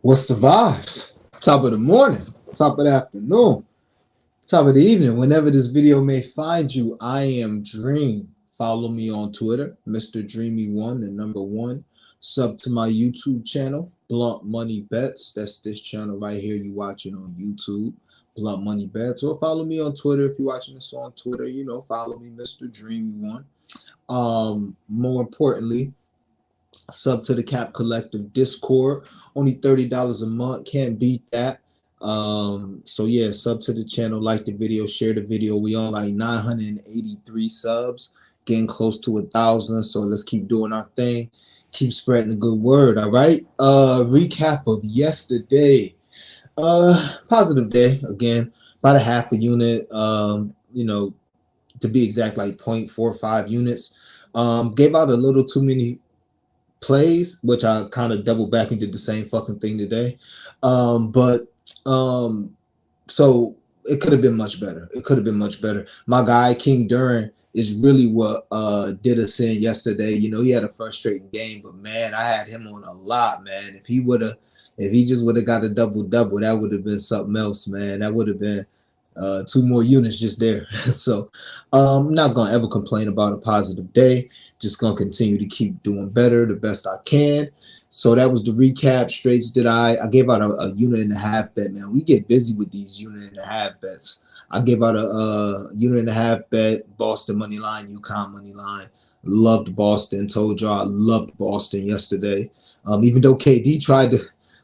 What's the vibes? Top of the morning, top of the afternoon, top of the evening, whenever this video may find you. I am Dream. Follow me on Twitter, Mr. Dreamy1, the number one. Sub to my YouTube channel, Blunt Money Bets. That's this channel right here you watching on YouTube, Blunt Money Bets. Or follow me on Twitter if you're watching this on Twitter. Follow me, Mr. Dreamy1. More importantly, sub to the Cap Collective Discord. Only $30 a month. Can't beat that. So yeah, sub to the channel, like the video, share the video. We on like 983 subs, getting close to 1,000. So let's keep doing our thing. Keep spreading the good word. All right. Recap of yesterday. Positive day again. About a half a unit. To be exact, like 0.45 units. Gave out a little too many plays, which I kind of doubled back and did the same fucking thing today. So it could have been much better. It could have been much better. My guy King Duran is really what did us in yesterday. He had a frustrating game, but man, I had him on a lot, man. If he just would have got a double-double, that would have been something else, man. That would have been 2 more units just there. So I'm not gonna ever complain about a positive day. Just gonna continue to keep doing better the best I can. So that was the recap. Straights that I gave out a unit and a half bet. Man, we get busy with these unit and a half bets. I gave out a unit and a half bet, Boston money line, UConn money line. Loved Boston. Told y'all I loved Boston yesterday. Even though KD tried to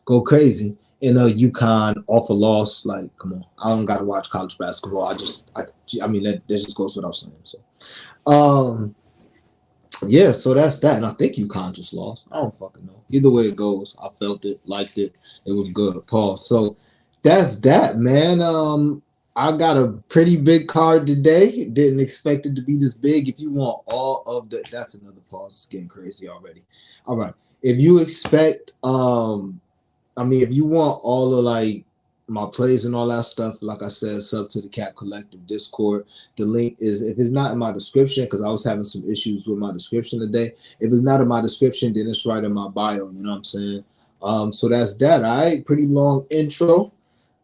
go crazy in a UConn off a loss. Like, come on, I don't gotta watch college basketball. I mean that just goes without saying. So, yeah, so that's that. And I think UConn just lost. I don't fucking know. Either way it goes, I felt it, liked it. It was good. Pause. So that's that, man. I got a pretty big card today. Didn't expect it to be this big. If you want all of the, that's another pause. It's getting crazy already. All right. If you expect, if you want all of like my plays and all that stuff, like I said, sub to the Cap Collective Discord. The link is, if it's not in my description, because I was having some issues with my description today. If it's not in my description, then it's right in my bio. You know what I'm saying? So that's that. All right, pretty long intro.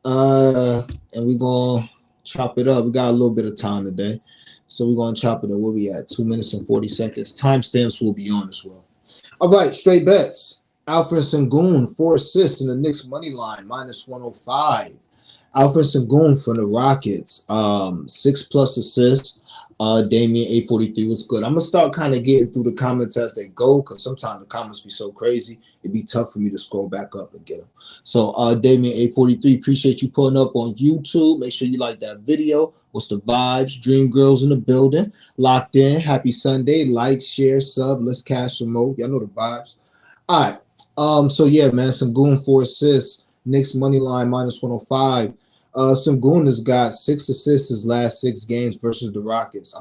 And we're gonna chop it up. We got a little bit of time today, so we're gonna chop it up. Where we at? 2 minutes and 40 seconds. Timestamps will be on as well. All right, straight bets. Alfred Sengun, 4 assists in the Knicks money line, -105. Alfred Sengun for the Rockets, 6+ assists. Damian 843 was good. I'm gonna start kind of getting through the comments as they go, because sometimes the comments be so crazy, it'd be tough for me to scroll back up and get them. So Damian 843, appreciate you pulling up on YouTube. Make sure you like that video. What's the vibes? Dream Girls in the building, locked in. Happy Sunday. Like, share, sub. Let's cash some more. Y'all know the vibes. All right. So yeah, man, Sengun 4 assists. Knicks money line -105. Sengun has got 6 assists his last 6 games versus the Rockets.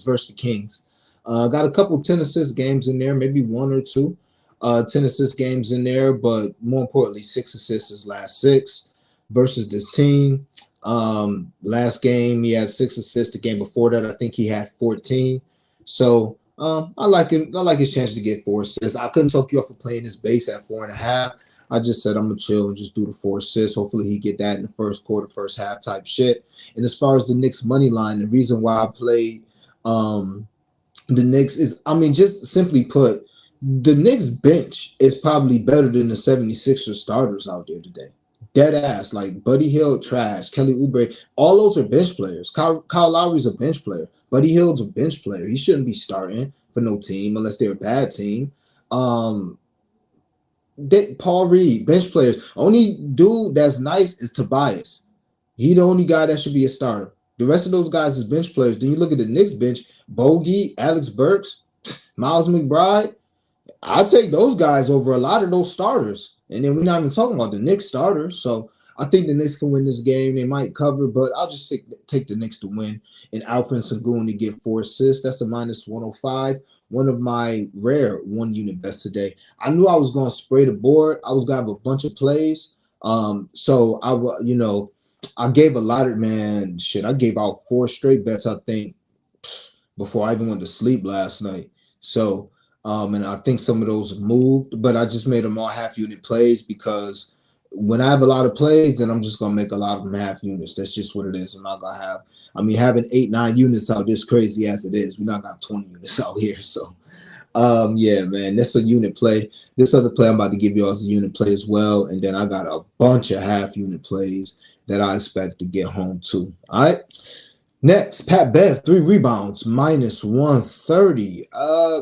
Versus the Kings. Got a couple 10 assist games in there, maybe 1 or 2. 10 assist games in there, but more importantly, 6 assists his last 6 versus this team. Last game he had 6 assists. The game before that, I think he had 14. So I like him. I like his chance to get 4 assists. I couldn't talk you off for playing his base at 4.5. I just said I'm gonna chill and just do the 4 assists. Hopefully he get that in the first quarter, first half type shit. And as far as the Knicks money line, the reason why I played the Knicks is, just simply put, the Knicks bench is probably better than the 76ers starters out there today. Dead ass. Like Buddy Hield, trash. Kelly Oubre, all those are bench players. Kyle Lowry's a bench player. Buddy Hield's a bench player. He shouldn't be starting for no team unless they're a bad team. Paul Reed, bench players. Only dude that's nice is Tobias. He the only guy that should be a starter. The rest of those guys is bench players. Then you look at the Knicks bench, Bogey, Alex Burks, Miles McBride. I take those guys over a lot of those starters. And then we're not even talking about the Knicks starters. So I think the Knicks can win this game. They might cover, but I'll just take the Knicks to win. And Alfred Sengun to get 4 assists. That's a -105. One of my rare 1 unit bets today. I knew I was going to spray the board. I was going to have a bunch of plays. So I gave a lot of, man, shit. I gave out 4 straight bets, I think, before I even went to sleep last night. So, and I think some of those moved, but I just made them all half unit plays because When I have a lot of plays, then I'm just gonna make a lot of them half units. That's just what it is. I'm not gonna have. I mean, having 8, 9 units out this crazy as it is, we're not got 20 units out here. So, yeah, man, that's a unit play. This other play I'm about to give you all is a unit play as well, and then I got a bunch of half unit plays that I expect to get home too. All right. Next, Pat Bev, 3 rebounds, minus 130. I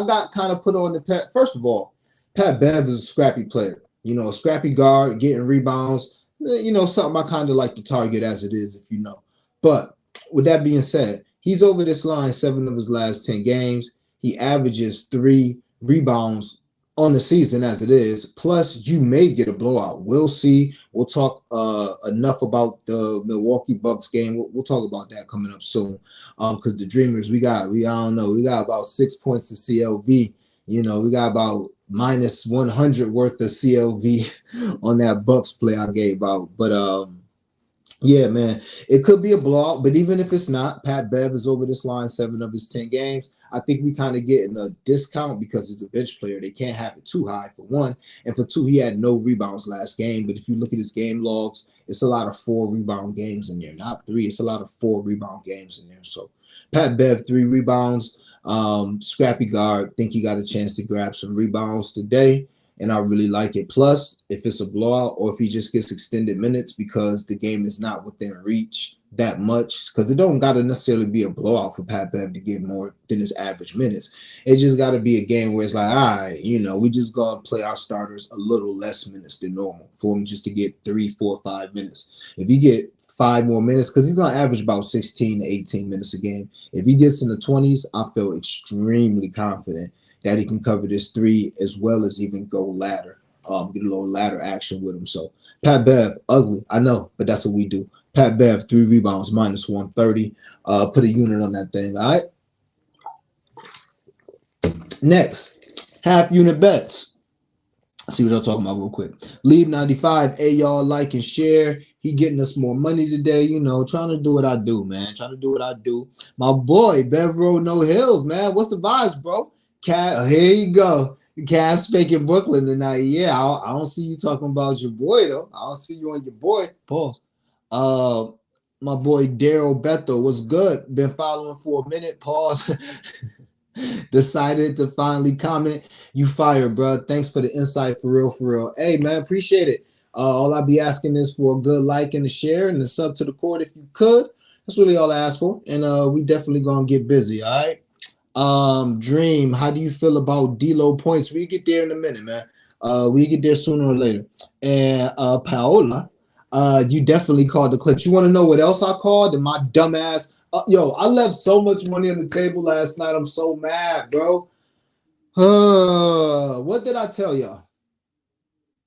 got kind of put on the Pat. First of all, Pat Bev is a scrappy player. A scrappy guard, getting rebounds. Something I kind of like to target as it is, if you know. But with that being said, he's over this line 7 of his last 10 games. He averages 3 rebounds on the season as it is. Plus, you may get a blowout. We'll see. We'll talk enough about the Milwaukee Bucks game. We'll talk about that coming up soon. Because the Dreamers, I don't know, we got about 6 points to CLV. We got about minus 100 worth of CLV on that Bucks play I gave out. But yeah, man, it could be a blowout, but even if it's not, Pat Bev is over this line 7 of his 10 games. I think we kind of getting a discount because he's a bench player. They can't have it too high, for one. And for two, he had no rebounds last game. But if you look at his game logs, it's a lot of 4 rebound games in there. Not 3, it's a lot of 4 rebound games in there. So Pat Bev, 3 rebounds. Scrappy guard. Think he got a chance to grab some rebounds today. And I really like it. Plus, if it's a blowout or if he just gets extended minutes because the game is not within reach that much, because it don't got to necessarily be a blowout for Pat Bev to get more than his average minutes. It just got to be a game where it's like, all right, we just got to play our starters a little less minutes than normal for him just to get 3, 4, 5 minutes. If you get 5 more minutes, because he's going to average about 16 to 18 minutes a game. If he gets in the 20s, I feel extremely confident that he can cover this 3 as well as even go ladder, get a little ladder action with him. So Pat Bev, ugly, I know, but that's what we do. Pat Bev, 3 rebounds, minus 130. Put a unit on that thing, all right? Next, half unit bets. See what I'm talking about real quick. Leave 95. Hey, y'all, like and share. He getting us more money today, trying to do what I do, man. Trying to do what I do. My boy, Bev Road No Hills, man. What's the vibes, bro? Cat, here you go. Cash speaking Brooklyn tonight. Yeah, I don't see you talking about your boy though. I don't see you on your boy. Pause. My boy Daryl Beto was good. Been following for a minute. Pause. Decided to finally comment. You fired, bro. Thanks for the insight, for real, for real. Hey, man, appreciate it. All I'll be asking is for a good like and a share and a sub to the court if you could. That's really all I ask for. And we definitely gonna get busy. All right. Dream, how do you feel about D-Lo points? We get there in a minute, man. We get there sooner or later. And Paola, you definitely called the clips. You want to know what else I called? And my dumbass, I left so much money on the table last night. I'm so mad, bro. What did I tell y'all?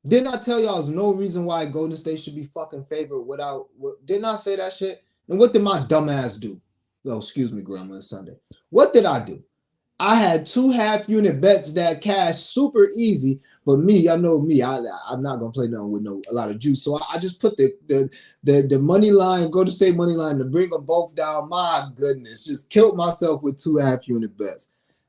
Didn't I tell y'all there's no reason why Golden State should be fucking favored without? Didn't I say that shit? And what did my dumbass do? Oh, excuse me, Grandma, it's Sunday. What did I do? I had 2 half-unit bets that cash super easy, but me, I know me, I'm not gonna play nothing with a lot of juice. So I just put the money line, Golden State money line to bring them both down. My goodness, just killed myself with 2 half-unit bets.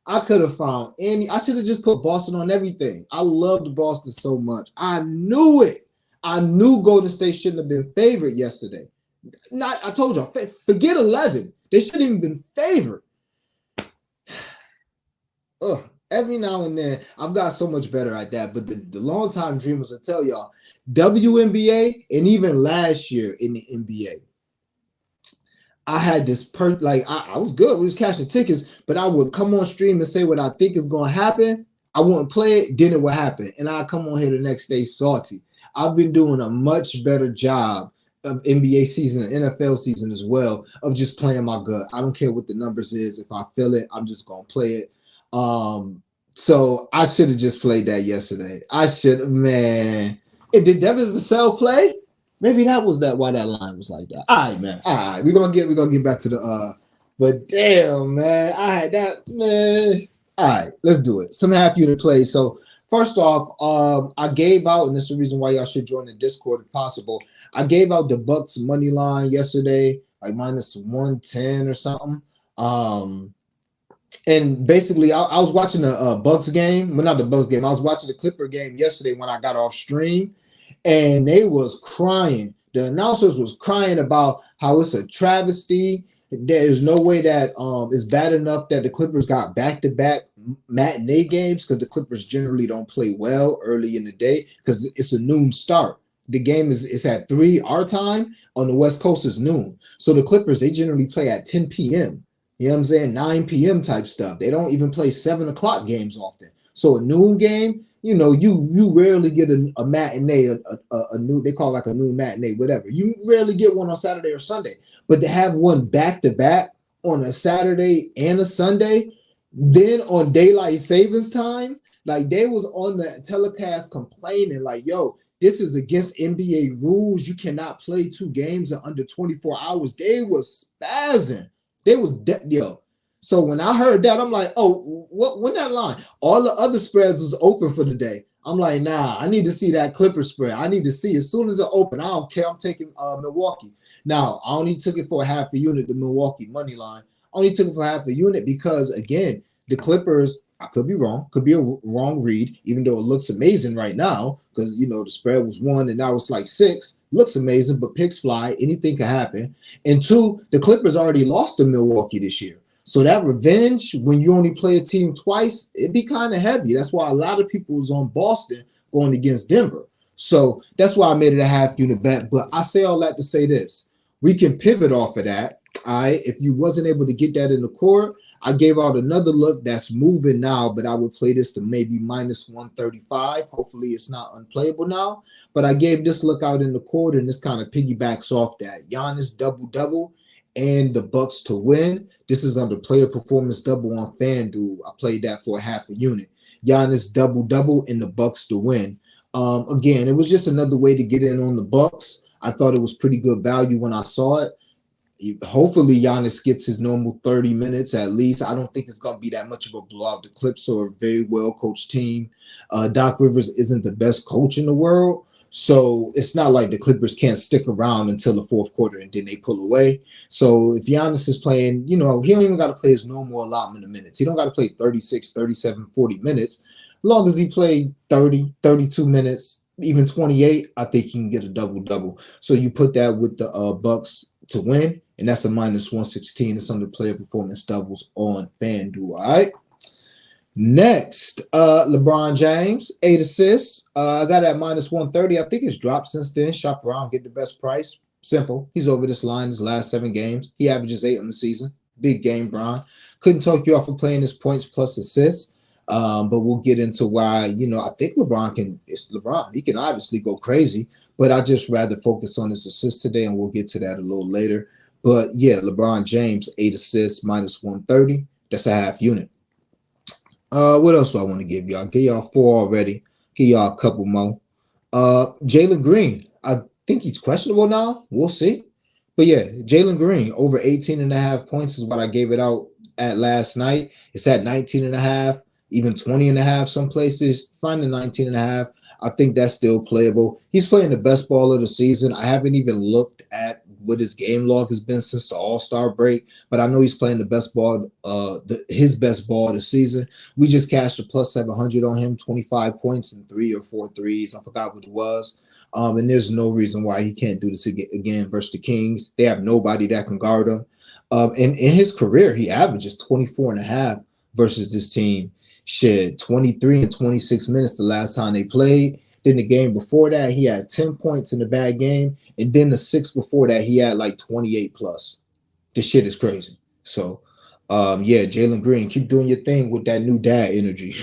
I could have found any. I should have just put Boston on everything. I loved Boston so much. I knew it. I knew Golden State shouldn't have been favored yesterday. I told y'all, forget 11. They shouldn't even been favored. Every now and then, I've got so much better at that. But the longtime dreamers will tell y'all, WNBA and even last year in the NBA, I had this I was good. We was cashing tickets, but I would come on stream and say what I think is going to happen. I wouldn't play it, then it would happen. And I'd come on here the next day salty. I've been doing a much better job of NBA season and NFL season as well of just playing my gut. I don't care what the numbers is. If I feel it, I'm just going to play it. So I should have just played that yesterday. Man. Did Devin Vassell play? Maybe that was why that line was like that. All right, man. All right. We're gonna get back to the but damn, man. I had that, man. All right, let's do it. Some half unit plays. So first off, I gave out, and this is the reason why y'all should join the Discord if possible. I gave out the Bucks money line yesterday, like minus 110 or something. And basically, I was watching the Bucks game. Well, not the Bucks game. I was watching the Clipper game yesterday when I got off stream. and they was crying. The announcers was crying about how it's a travesty. There's no way that it's bad enough that the Clippers got back-to-back matinee games, because the Clippers generally don't play well early in the day because it's a noon start. The game is at 3 our time. On the West Coast is noon. So the Clippers, they generally play at 10 p.m. You know what I'm saying? 9 p.m. type stuff. They don't even play 7 o'clock games often. So a noon game, you know, you rarely get a matinee, a new, they call it like a noon matinee, whatever. You rarely get one on Saturday or Sunday. But to have one back to back on a Saturday and a Sunday, then on daylight savings time, like they was on the telecast complaining, like, yo, this is against NBA rules. You cannot play 2 games in under 24 hours. They was spazzing. They was yo. So when I heard that, I'm like, oh, what? When that line? All the other spreads was open for the day. I'm like, nah, I need to see that Clipper spread. I need to see as soon as it open. I don't care. I'm taking Milwaukee. Now, I only took it for half a unit, the Milwaukee money line. I only took it for half a unit because, again, the Clippers, I could be wrong, could be a wrong read, even though it looks amazing right now because, you know, the spread was 1 and now it's like 6. Looks amazing, but picks fly. Anything can happen. And 2, the Clippers already lost to Milwaukee this year. So that revenge, when you only play a team twice, it'd be kind of heavy. That's why a lot of people was on Boston going against Denver. So that's why I made it a half unit bet. But I say all that to say this. We can pivot off of that. All right. If you wasn't able to get that in the court, I gave out another look that's moving now, but I would play this to maybe minus 135. Hopefully it's not unplayable now. But I gave this look out in the court, and this kind of piggybacks off that. Giannis double-double and the Bucks to win. This is under player performance double on FanDuel. I played that for a half a unit. Giannis double-double and the Bucks to win. Again, it was just another way to get in on the Bucks. I thought it was pretty good value when I saw it. Hopefully Giannis gets his normal 30 minutes at least. I don't think it's going to be that much of a blowout. The Clips are a very well-coached team. Doc Rivers isn't the best coach in the world, so it's not like the Clippers can't stick around until the fourth quarter and then they pull away. So if Giannis is playing, you know, he don't even got to play his normal allotment of minutes. He don't got to play 36, 37, 40 minutes. As long as he played 30, 32 minutes, even 28, I think he can get a double-double. So you put that with the Bucks to win, and that's a minus 116. It's under player performance doubles on FanDuel. All right. Next, LeBron James, 8 assists. I got it at minus 130. I think it's dropped since then. Shop around, get the best price. Simple. He's over this line his last 7 games. He averages 8 on the season. Big game, Bron. Couldn't talk you off of playing his points plus assists. But we'll get into why, you know, I think it's LeBron. He can obviously go crazy, but I just rather focus on his assists today, and we'll get to that a little later. But yeah, LeBron James, 8 assists, minus 130. That's a half unit. What else do I want to give y'all? Give y'all 4 already. Give y'all a couple more. Jalen Green. I think he's questionable now. We'll see. But yeah, Jalen Green, over 18.5 points is what I gave it out at last night. It's at 19.5, even 20.5 some places. Find the 19.5. I think that's still playable. He's playing the best ball of the season. I haven't even looked at what his game log has been since the All-Star break, but I know he's playing the best ball, his best ball of the season. We just cashed a plus 700 on him, 25 points and 3 or 4 threes. I forgot what it was. And there's no reason why he can't do this again versus the Kings. They have nobody that can guard him. And in his career, he averages 24.5 versus this team. Shit, 23 and 26 minutes the last time they played. Then the game before that, he had 10 points in the bad game. And then the 6 before that, he had like 28 plus. This shit is crazy. So, yeah, Jalen Green, keep doing your thing with that new dad energy.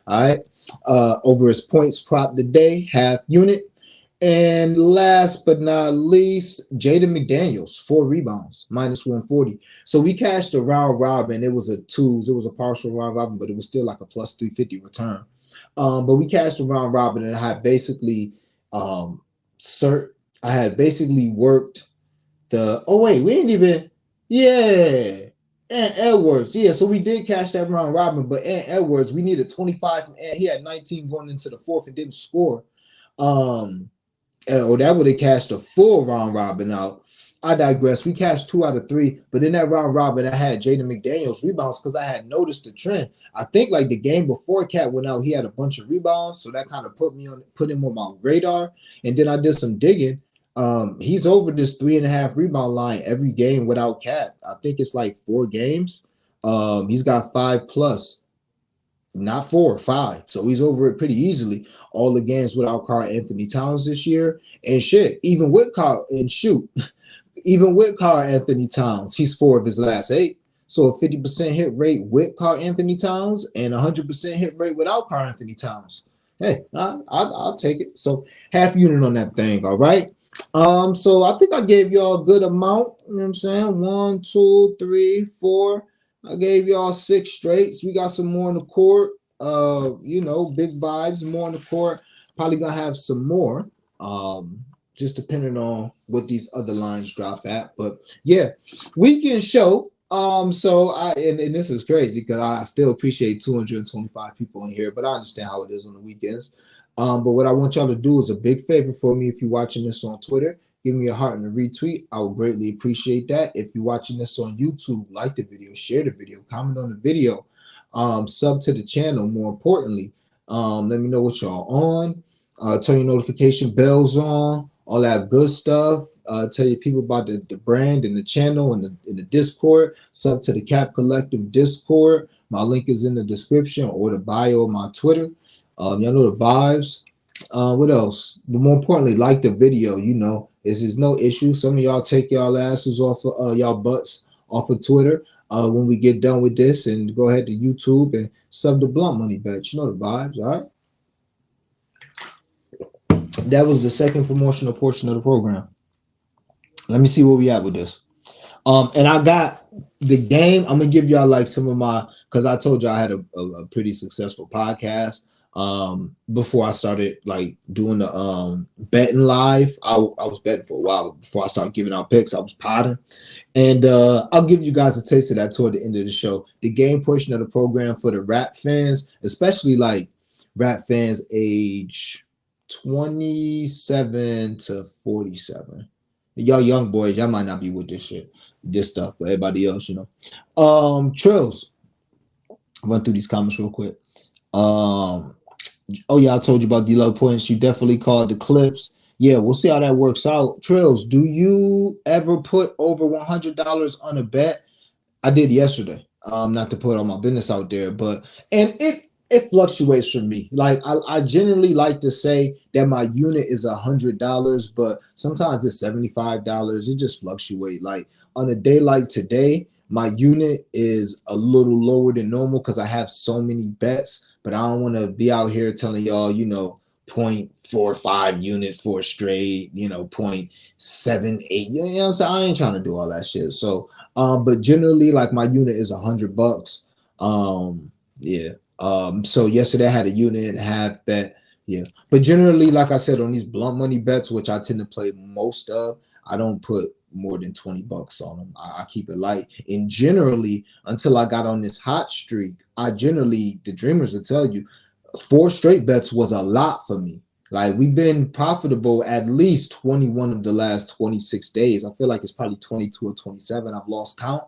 All right. Over his points prop today, half unit. And last but not least, Jaden McDaniels, 4 rebounds, minus 140. So we cashed a round robin. It was a twos. It was a partial round robin, but it was still like a plus 350 return. But we cashed a round robin, and I had basically worked the – oh, wait, we didn't even – yeah. Ant Edwards. Yeah, so we did cash that round robin, but Ant Edwards, we needed 25 from Ant. He had 19 going into the 4th and didn't score. Or that would have cashed a full round robin out. I digress. We cashed 2 out of 3, but in that round robin, I had Jaden McDaniels rebounds because I had noticed the trend. I think like the game before Cat went out, he had a bunch of rebounds, so that kind of put him on my radar. And then I did some digging. He's over this 3.5 rebound line every game without Cat. I think it's like 4 games. He's got 5+. Not 4, 5. So he's over it pretty easily. All the games without Karl Anthony Towns this year. And shit, even with Karl, and shoot, even with Karl Anthony Towns, he's 4 of his last 8. So a 50% hit rate with Karl Anthony Towns and 100% hit rate without Karl Anthony Towns. Hey, I'll take it. So half unit on that thing, all right? So I think I gave y'all a good amount. You know what I'm saying? 1, 2, 3, 4. I gave y'all 6 straights. We got some more on the court. Big vibes, more on the court. Probably gonna have some more. Just depending on what these other lines drop at. But yeah, weekend show. So and this is crazy because I still appreciate 225 people in here, but I understand how it is on the weekends. But what I want y'all to do is a big favor for me. If you're watching this on Twitter, give me a heart and a retweet. I would greatly appreciate that. If you're watching this on YouTube, like the video, share the video, comment on the video, sub to the channel. More importantly, let me know what y'all on. Turn your notification bells on, all that good stuff. Tell your people about the brand and the channel and the Discord. Sub to the Cap Collective Discord. My link is in the description or the bio of my Twitter. Y'all know the vibes. What else? But more importantly, like the video. There's no issue. Some of y'all take y'all asses off of y'all butts off of Twitter when we get done with this, and go ahead to YouTube and sub the Blunt Money Bet. You know the vibes, all right? That was the second promotional portion of the program. Let me see where we at with this. And I got the game. I'm gonna give y'all like some of my, because I told you I had a pretty successful podcast before I started like doing the betting live. I was betting for a while before I started giving out picks. I was potting, and I'll give you guys a taste of that toward the end of the show. The game portion of the program for the rap fans, especially like rap fans age 27 to 47. Y'all young boys, y'all might not be with this stuff, but everybody else, Trills. Run through these comments real quick. Oh yeah, I told you about D-Love points. You definitely called the clips. Yeah, we'll see how that works out. Trills, do you ever put over $100 on a bet? I did yesterday. Not to put all my business out there, but it fluctuates for me. Like I generally like to say that my unit is $100, but sometimes it's $75. It just fluctuates. Like on a day like today, my unit is a little lower than normal because I have so many bets, but I don't want to be out here telling y'all, 0.45 units for a straight, 0.78. You know what I'm saying? I ain't trying to do all that shit. So, but generally, like my unit is $100. Yeah. So yesterday I had a unit and a half bet. Yeah. But generally, like I said, on these blunt money bets, which I tend to play most of, I don't put more than $20 on them. I keep it light. And generally, until I got on this hot streak, the dreamers will tell you 4 straight bets was a lot for me. Like we've been profitable at least 21 of the last 26 days. I feel like it's probably 22 or 27. I've lost count.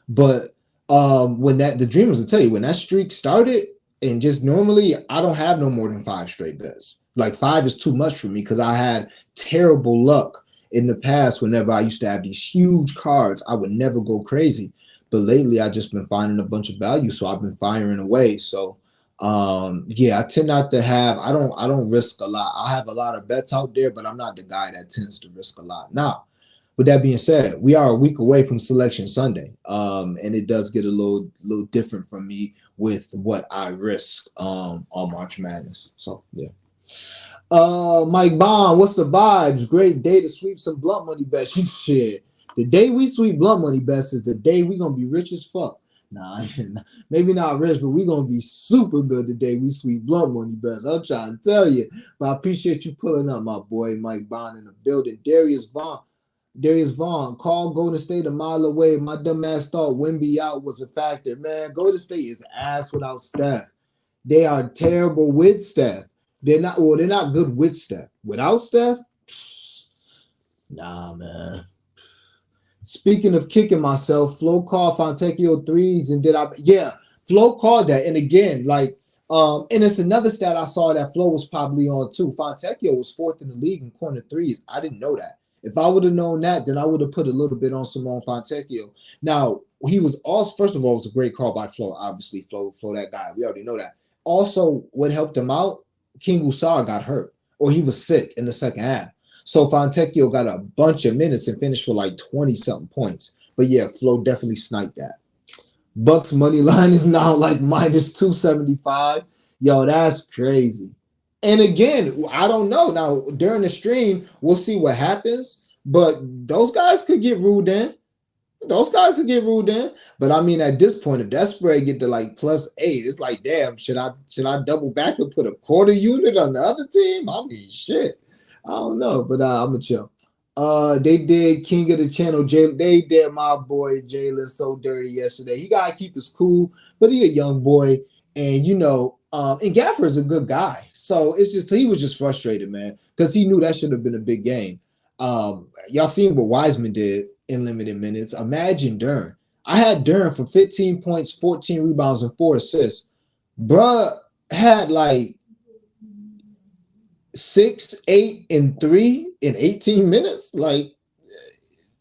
But when the dreamers will tell you when that streak started, and just normally I don't have no more than 5 straight bets. Like 5 is too much for me because I had terrible luck in the past. Whenever I used to have these huge cards, I would never go crazy. But lately I just been finding a bunch of value, so I've been firing away. So yeah, I tend not to have, I don't risk a lot. I have a lot of bets out there, but I'm not the guy that tends to risk a lot. Now, with that being said, we are a week away from Selection Sunday, and it does get a little different from me with what I risk on March Madness. So yeah. Mike Bond, what's the vibes? Great day to sweep some blunt money bets. You shit. The day we sweep blunt money bets is the day we gonna be rich as fuck. Nah, maybe not rich, but we gonna be super good the day we sweep blunt money bets. I'm trying to tell you. But I appreciate you pulling up, my boy Mike Bond in the building. Darius Vaughn, call Golden State a mile away. My dumb ass thought Wemby out was a factor. Man, Golden State is ass without Steph. They are terrible with Steph. They're not good with Steph. Without Steph, nah, man. Speaking of kicking myself, Flo called Fontecchio threes, and Flo called that. And again, and it's another stat I saw that Flo was probably on too. Fontecchio was fourth in the league in corner threes. I didn't know that. If I would have known that, then I would have put a little bit on Simone Fontecchio. Now, he was also, first of all, it was a great call by Flo. Obviously, Flo, that guy. We already know that. Also, what helped him out, King Usar got hurt, or he was sick in the second half. So Fontecchio got a bunch of minutes and finished for like 20-something points. But yeah, Flo definitely sniped that. Bucks money line is now like minus 275. Yo, that's crazy. And again, I don't know. Now, during the stream, we'll see what happens. But those guys could get ruled in. Those guys could get ruled in. But I mean, at this point, if that spread get to like +8, it's like, damn, should I double back and put a quarter unit on the other team? I mean, shit. I don't know, but I'm gonna chill. They did King of the Channel. They did my boy Jaylen so dirty yesterday. He gotta keep his cool, but he a young boy, and and Gaffer is a good guy. So it's just he was just frustrated, man, because he knew that should have been a big game. Y'all seen what Wiseman did in limited minutes. Imagine Duren. I had Duren for 15 points, 14 rebounds, and 4 assists. Bruh had like 6, 8, and 3 in 18 minutes. Like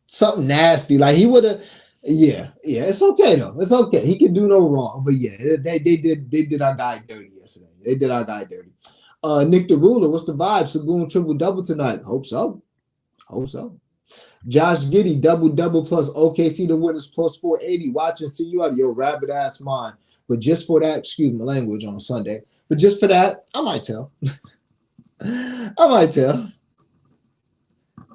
something nasty. Like he would have. Yeah. It's okay though. It's okay. He can do no wrong. But yeah, they did our guy dirty yesterday. They did our guy dirty. Nick the Ruler, what's the vibe? Sagoon triple double tonight. Hope so. Josh Giddey, double plus OKT the winners +480. Watch and see you out of your rabbit ass mind. But just for that, excuse my language on Sunday. But just for that, I might tell.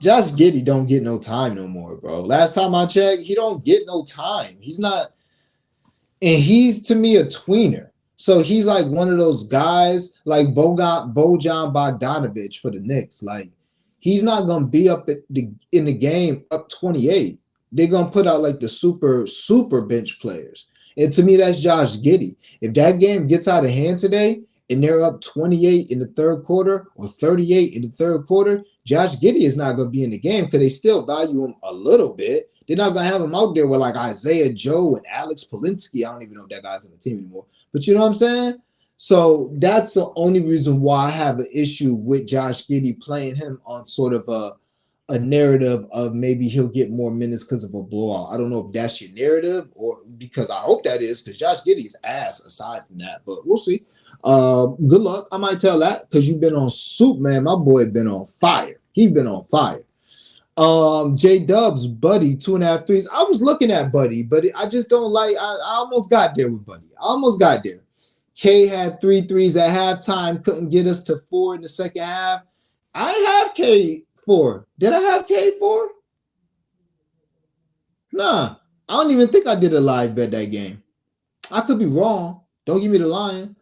Josh Giddey don't get no time no more, bro. Last time I checked, he don't get no time. He's not, and he's to me a tweener. So he's like one of those guys like Bojan Bogdanovic for the Knicks. Like he's not gonna be up in the game up 28. They're gonna put out like the super bench players. And to me, that's Josh Giddey. If that game gets out of hand today, and they're up 28 in the third quarter or 38 in the third quarter, Josh Giddey is not going to be in the game because they still value him a little bit. They're not going to have him out there with like Isaiah Joe and Alex Polinsky. I don't even know if that guy's on the team anymore. But you know what I'm saying? So that's the only reason why I have an issue with Josh Giddey playing him on sort of a narrative of maybe he'll get more minutes because of a blowout. I don't know if that's your narrative or because I hope that is because Josh Giddey's ass aside from that. But we'll see. Good luck. I might tell that because you've been on soup, man. My boy been on fire. He been on fire. J Dubs, Buddy, 2.5 threes. I was looking at Buddy, but I just don't like. I almost got there with Buddy. I almost got there. K had 3 threes at halftime, couldn't get us to 4 in the second half. I have K4. Did I have K4? Nah, I don't even think I did a live bet that game. I could be wrong. Don't give me the line.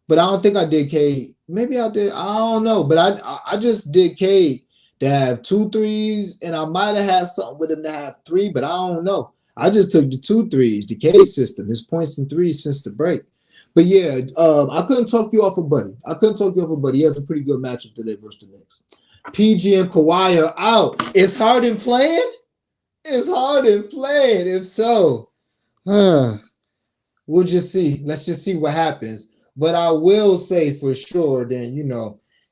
But I don't think I did K. Maybe I did. I don't know. But I just did K to have 2 threes, and I might have had something with him to have 3, but I don't know. I just took the 2 threes, the K system, his points and threes since the break. But yeah, I couldn't talk you off of Buddy. He has a pretty good matchup today versus the Knicks. PG and Kawhi are out. Is Harden playing? If so, we'll just see. Let's just see what happens. But I will say for sure, then,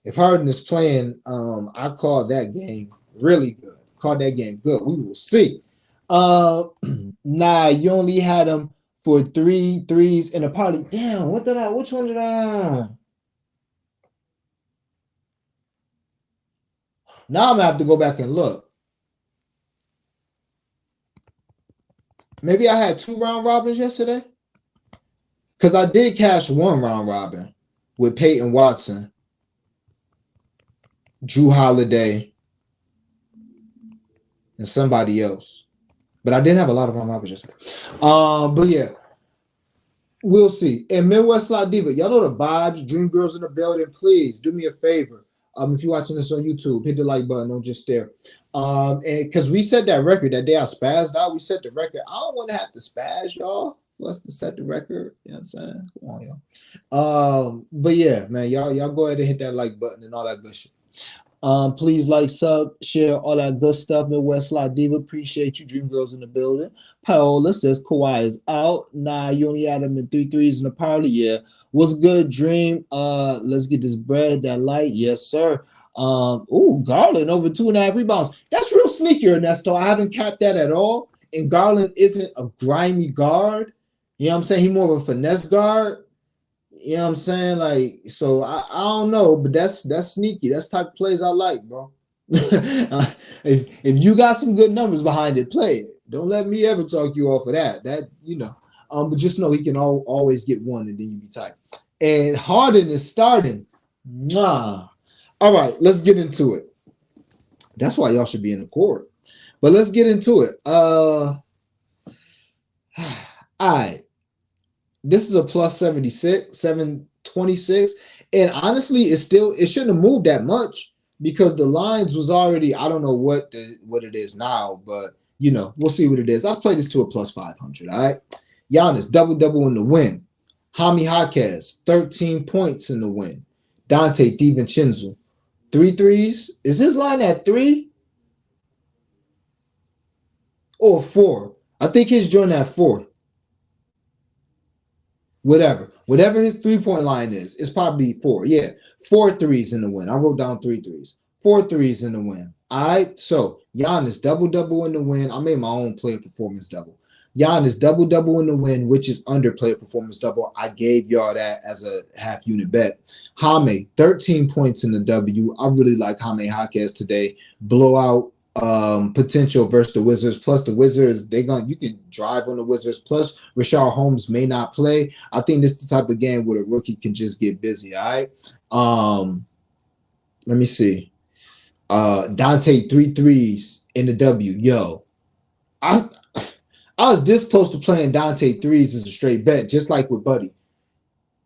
if Harden is playing, I call that game really good. We will see. Nah, you only had him for 3 threes in a party. Damn, which one did I? Now I'm gonna have to go back and look. Maybe I had 2 round robins yesterday. Because I did cash 1 round robin with Peyton Watson, Drew Holiday, and somebody else. But I didn't have a lot of round robins yesterday. But yeah, we'll see. And Midwest La Diva, y'all know the vibes. Dream Girls in the building. Please do me a favor. If you're watching this on YouTube, hit the like button. Don't just stare. And because we set that record that day I spazzed out, we set the record. I don't want to have to spaz, y'all. Us to set the record, you know what I'm saying? Come on, y'all. But yeah, man, y'all go ahead and hit that like button and all that good shit. Please like, sub, share, all that good stuff. Midwest Slot Diva, appreciate you. Dream Girls in the building. Paola says Kawhi is out. Nah, you only had him in 3 threes in the parlor. Yeah. What's good, Dream? Let's get this bread, that light. Yes, sir. Garland over 2.5 rebounds. That's real sneaky, Ernesto. I haven't capped that at all. And Garland isn't a grimy guard. You know what I'm saying? He's more of a finesse guard. You know what I'm saying? Like, so I don't know, but that's sneaky. That's the type of plays I like, bro. If you got some good numbers behind it, play it. Don't let me ever talk you off of that. But just know he can always get one and then you be tight. And Harden is starting. Mwah. All right, let's get into it. That's why y'all should be in the court. But let's get into it. All right. This is a plus 76, 726. And honestly, it shouldn't have moved that much because the lines was already, I don't know what it is now, but we'll see what it is. I'll play this to a plus 500. All right. Giannis, double in the win. Jaime Jaquez, 13 points in the win. Dante DiVincenzo, 3 threes. Is his line at 3 or 4? I think his joint at 4. Whatever his 3-point line is, it's probably 4. Yeah, 4 threes in the win. I wrote down 3 threes. 4 threes in the win. All right, so Giannis double in the win. I made my own player performance double. Giannis double in the win, which is under player performance double. I gave y'all that as a half unit bet. Jaime, 13 points in the W. I really like Jaime Jaquez today. Blowout potential versus the Wizards. Plus the Wizards, you can drive on the Wizards. Plus Rashard Holmes may not play. I think this is the type of game where a rookie can just get busy. All right. Let me see. Dante 3 threes in the W. Yo, I was this close to playing Dante threes as a straight bet, just like with Buddy.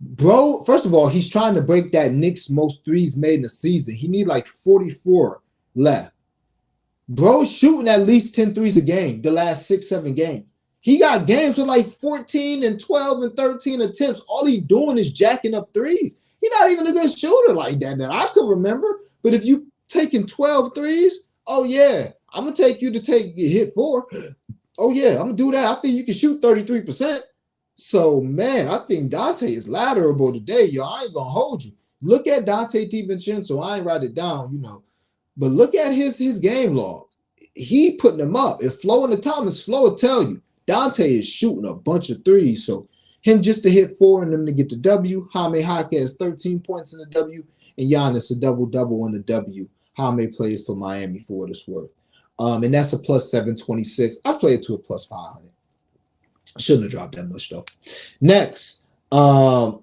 Bro, first of all, he's trying to break that Knicks most threes made in a season. He need like 44 left. Bro shooting at least 10 threes a game the last 6-7 games. He got games with like 14 and 12 and 13 attempts. All he doing is jacking up threes. He's not even a good shooter like that I could remember. But if you taking 12 threes, oh yeah, I'm going to take you to hit 4. Oh yeah, I'm going to do that. I think you can shoot 33%. So, man, I think Dante is ladderable today, yo. I ain't going to hold you. Look at Dante DiVincenzo. I ain't write it down, But look at his game log. He putting them up. If Flo in the comments, Flo will tell you. Dante is shooting a bunch of threes. So him just to hit 4 and them to get the W. Jaime Jaquez 13 points in the W. And Giannis a double in the W. Jaime plays for Miami for what it's worth. And that's a plus 726. I play it to a plus 500. Shouldn't have dropped that much though. Next, De'Aaron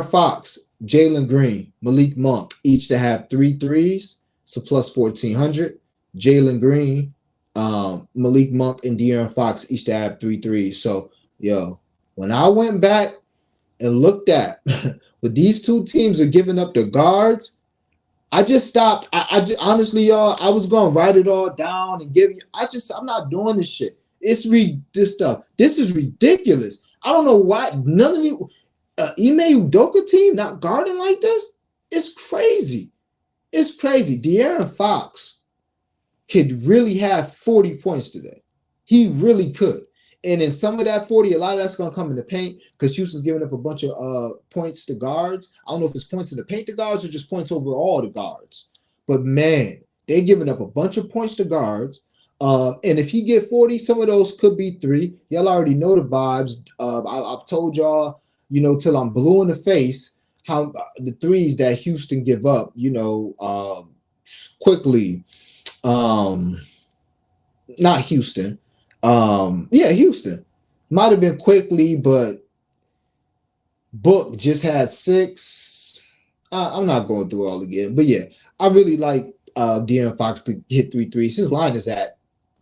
Fox, Jalen Green, Malik Monk, each to have 3 threes. So plus 1,400. Jalen Green, Malik Monk, and De'Aaron Fox each to have 3 threes. So, yo, when I went back and looked at what these two teams are giving up the guards, I just stopped. I just, honestly, y'all, I was going to write it all down and give you. I'm not doing this shit. This stuff. This is ridiculous. I don't know why none of the Ime Udoka team not guarding like this. It's crazy. It's crazy. De'Aaron Fox could really have 40 points today. He really could. And in some of that 40, a lot of that's going to come in the paint because Houston's giving up a bunch of points to guards. I don't know if it's points in the paint to guards or just points overall to guards. But, man, they're giving up a bunch of points to guards. And if he get 40, some of those could be 3. Y'all already know the vibes. I've told y'all, till I'm blue in the face, how the threes that Houston give up, quickly. Not Houston. Houston. Might have been quickly, but Book just had 6. I'm not going through all again. But, yeah, I really like De'Aaron Fox to hit 3 threes. His line is at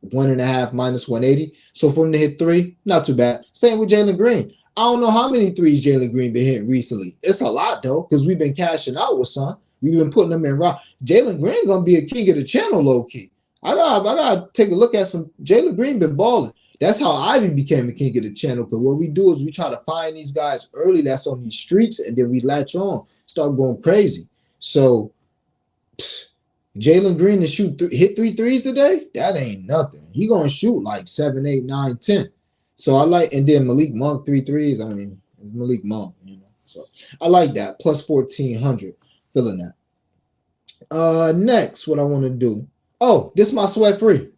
1.5 minus 180. So for him to hit 3, not too bad. Same with Jalen Green. I don't know how many threes Jalen Green been hitting recently. It's a lot, though, because we've been cashing out with some. We've been putting them in raw. Jalen Green going to be a king of the channel, low-key. I gotta take a look at some. Jalen Green been balling. That's how Ivy became a king of the channel. Because what we do is we try to find these guys early that's on these streets, and then we latch on, start going crazy. So Jalen Green to hit 3 threes today, that ain't nothing. He gonna shoot like 7, 8, 9, 10. So I like, and then Malik Monk 3 threes. I mean, it's Malik Monk, you know. So I like that. Plus 1,400. Feeling that. Next, what I want to do. Oh, this is my sweat free.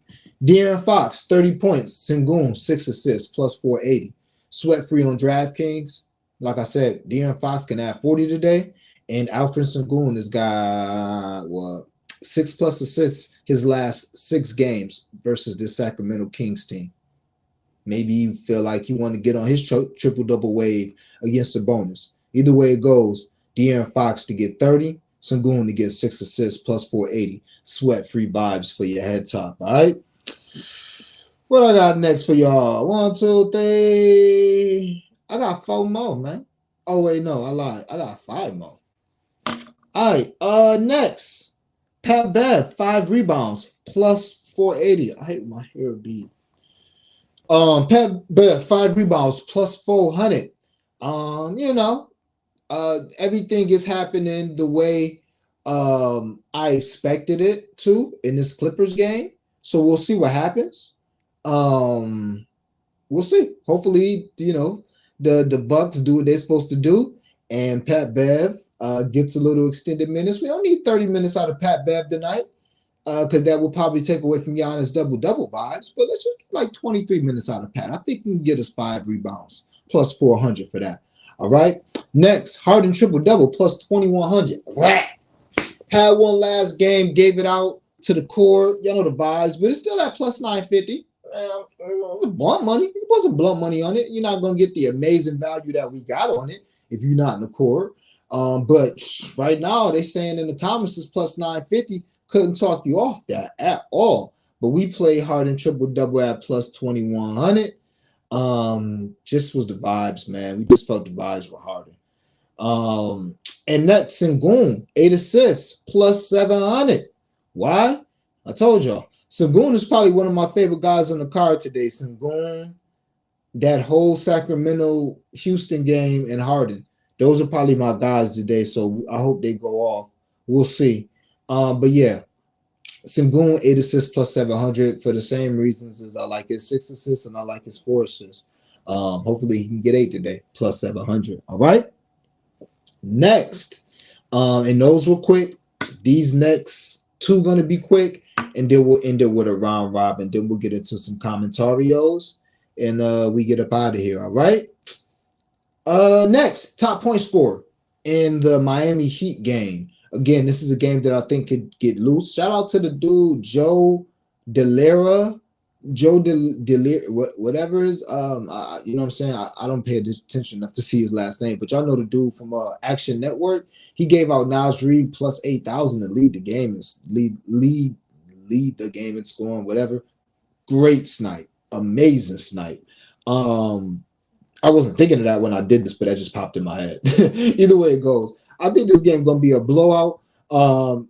De'Aaron Fox, 30 points. Sengun, 6 assists, plus 480. Sweat free on DraftKings. Like I said, De'Aaron Fox can add 40 today. And Alfred Sengun has got what? 6+ assists his last 6 games versus this Sacramento Kings team. Maybe you feel like you want to get on his triple-double wave against Sabonis. Either way it goes, De'Aaron Fox to get 30, Sengun to get 6 assists plus 480. Sweat-free vibes for your head top, all right? What I got next for y'all? 1, 2, 3. I got 4 more, man. Oh, wait, no, I lied. I got 5 more. All right, next. Pat Bev, 5 rebounds, plus 480. I hate my hair beat. Pat Bev, 5 rebounds, plus 400. You know, everything is happening the way I expected it to in this Clippers game. So we'll see what happens. We'll see. Hopefully, you know, the Bucks do what they're supposed to do, and Pat Bev gets a little extended minutes. We don't need 30 minutes out of Pat Bev tonight because that will probably take away from Giannis double-double vibes. But let's just get like 23 minutes out of Pat. I think we can get us 5 rebounds, plus 400 for that. All right. Next, Harden triple-double, plus 2,100. Had one last game, gave it out to the core. Y'all know the vibes, but it's still at plus 950. Blunt money. It wasn't blunt money on it. You're not going to get the amazing value that we got on it if you're not in the core. But right now, they're saying in the comments it's plus 950. Couldn't talk you off that at all. But we play Harden triple-double at plus 2,100. Just was the vibes, man. We just felt the vibes were Harden. And that's Sengun, 8 assists, plus 700. Why? I told y'all. Sengun is probably one of my favorite guys on the card today. Sengun, that whole Sacramento Houston game, and Harden. Those are probably my guys today, so I hope they go off. We'll see. But yeah, Sengun, 8 assists plus 700 for the same reasons as I like his 6 assists and I like his 4 assists. Hopefully he can get 8 today, plus 700. All right. Next, and those were quick. These next 2 going to be quick, and then we'll end it with a round robin. Then we'll get into some commentarios, and we get up out of here. All right. Next, top point scorer in the Miami Heat game. Again, this is a game that I think could get loose. Shout out to the dude, Joe Delera, whatever is, you know what I'm saying? I don't pay attention enough to see his last name, but y'all know the dude from Action Network. He gave out Nas Reed plus 8,000 to lead the game and lead the game in scoring, whatever. Great snipe, amazing snipe. I wasn't thinking of that when I did this, but that just popped in my head. Either way it goes, I think this game going to be a blowout.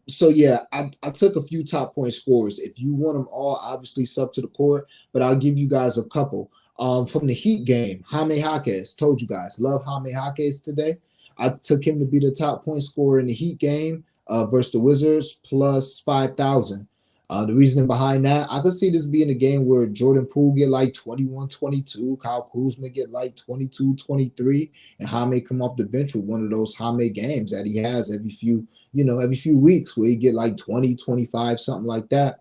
So yeah, I took a few top point scorers. If you want them all, obviously sub to the court, but I'll give you guys a couple. From the Heat game, Jaime Jaquez, told you guys, love Jaime Jaquez today. I took him to be the top point scorer in the Heat game versus the Wizards, plus 5,000. The reasoning behind that, I could see this being a game where Jordan Poole get like 21, 22, Kyle Kuzma get like 22, 23, and Jaime come off the bench with one of those Jaime games that he has every few weeks where he get like 20, 25, something like that.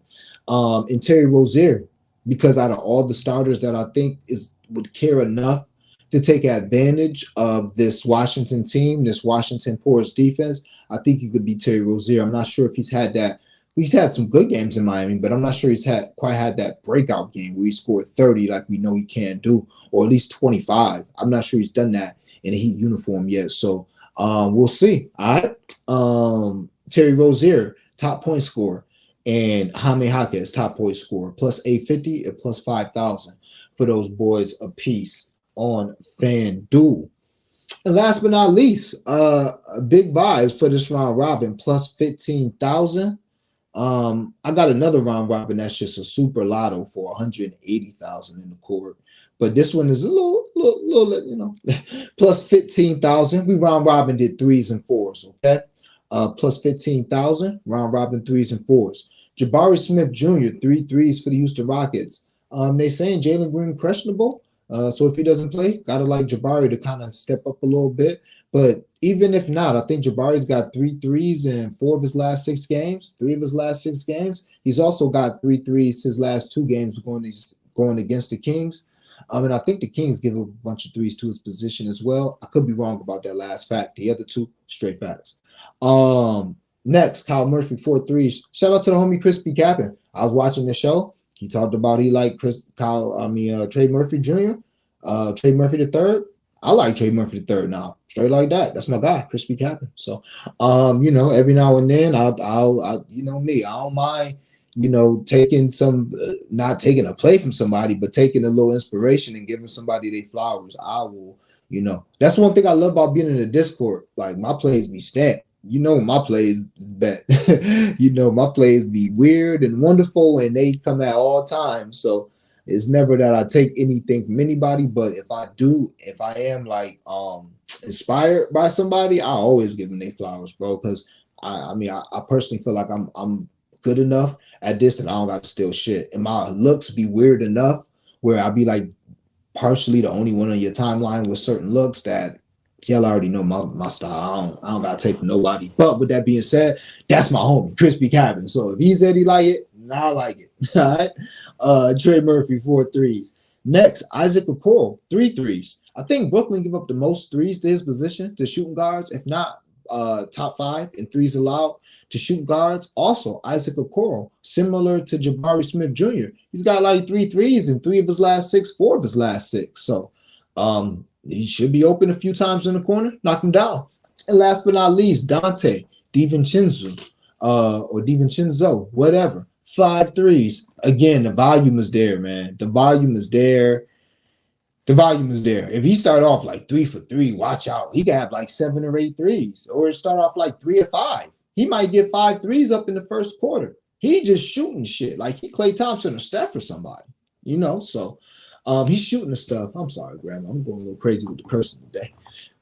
And Terry Rozier, because out of all the starters that I think would care enough to take advantage of this Washington team, this Washington porous defense, I think he could be Terry Rozier. I'm not sure if he's had that. He's had some good games in Miami, but I'm not sure he's quite had that breakout game where he scored 30 like we know he can do, or at least 25. I'm not sure he's done that in a Heat uniform yet. So we'll see. All right. Terry Rozier, top point scorer, and Jaime Jaquez, top point scorer, plus 850 and plus 5,000 for those boys a piece on FanDuel. And last but not least, big buys for this round robin, plus 15,000. I got another round robin that's just a super lotto for 180,000 in the court, but this one is a little, you know, plus 15,000. We round robin did 3s and 4s. Okay. plus 15,000. Round robin threes and fours. Jabari Smith Jr. 3 threes for the Houston Rockets. They saying Jalen Green questionable. So if he doesn't play, gotta like Jabari to kind of step up a little bit. But even if not, I think Jabari's got 3 threes in 4 of his last 6 games. 3 of his last 6 games. He's also got 3 threes his last 2 games going against the Kings. And I think the Kings give a bunch of threes to his position as well. I could be wrong about that last fact. The other 2 straight facts. Next, Kyle Murphy 4 threes. Shout out to the homie Crispy Cappin. I was watching the show. He talked about he liked Trey Murphy Jr., Trey Murphy the third. I like Trey Murphy the third now. Straight like that. That's my guy, Crispy Cappin. So, every now and then I'll you know me, I don't mind, taking some, not taking a play from somebody, but taking a little inspiration and giving somebody their flowers. I will, that's one thing I love about being in the Discord. Like my plays be stacked. My plays is bet. My plays be weird and wonderful, and they come at all times. So it's never that I take anything from anybody, but if I am like inspired by somebody, I always give them their flowers, bro. Because I personally feel like I'm good enough at this, and I don't got to steal shit. And my looks be weird enough where I be like partially the only one on your timeline with certain looks that y'all already know my style. I don't gotta take from nobody. But with that being said, that's my homie, Crispy Cabin. So if he said he like it, I like it. All right. Trey Murphy 4 threes. Next, Isaac Okoro 3 threes. I think Brooklyn give up the most threes to his position to shooting guards, if not top 5 in threes allowed to shoot guards. Also, Isaac Okoro, similar to Jabari Smith Jr. He's got like 3 threes in 3 of his last 6, 4 of his last 6. So he should be open a few times in the corner, knock him down. And last but not least, Dante DiVincenzo, or DiVincenzo, whatever. 5 threes. Again, the volume is there, man. The volume is there. The volume is there. If he start off like 3 for 3, watch out. He could have like 7 or 8 threes, or start off like 3 or 5. He might get 5 threes up in the first quarter. He just shooting shit like he Klay Thompson or Steph or somebody, So he's shooting the stuff. I'm sorry, Grandma. I'm going a little crazy with the cursing today.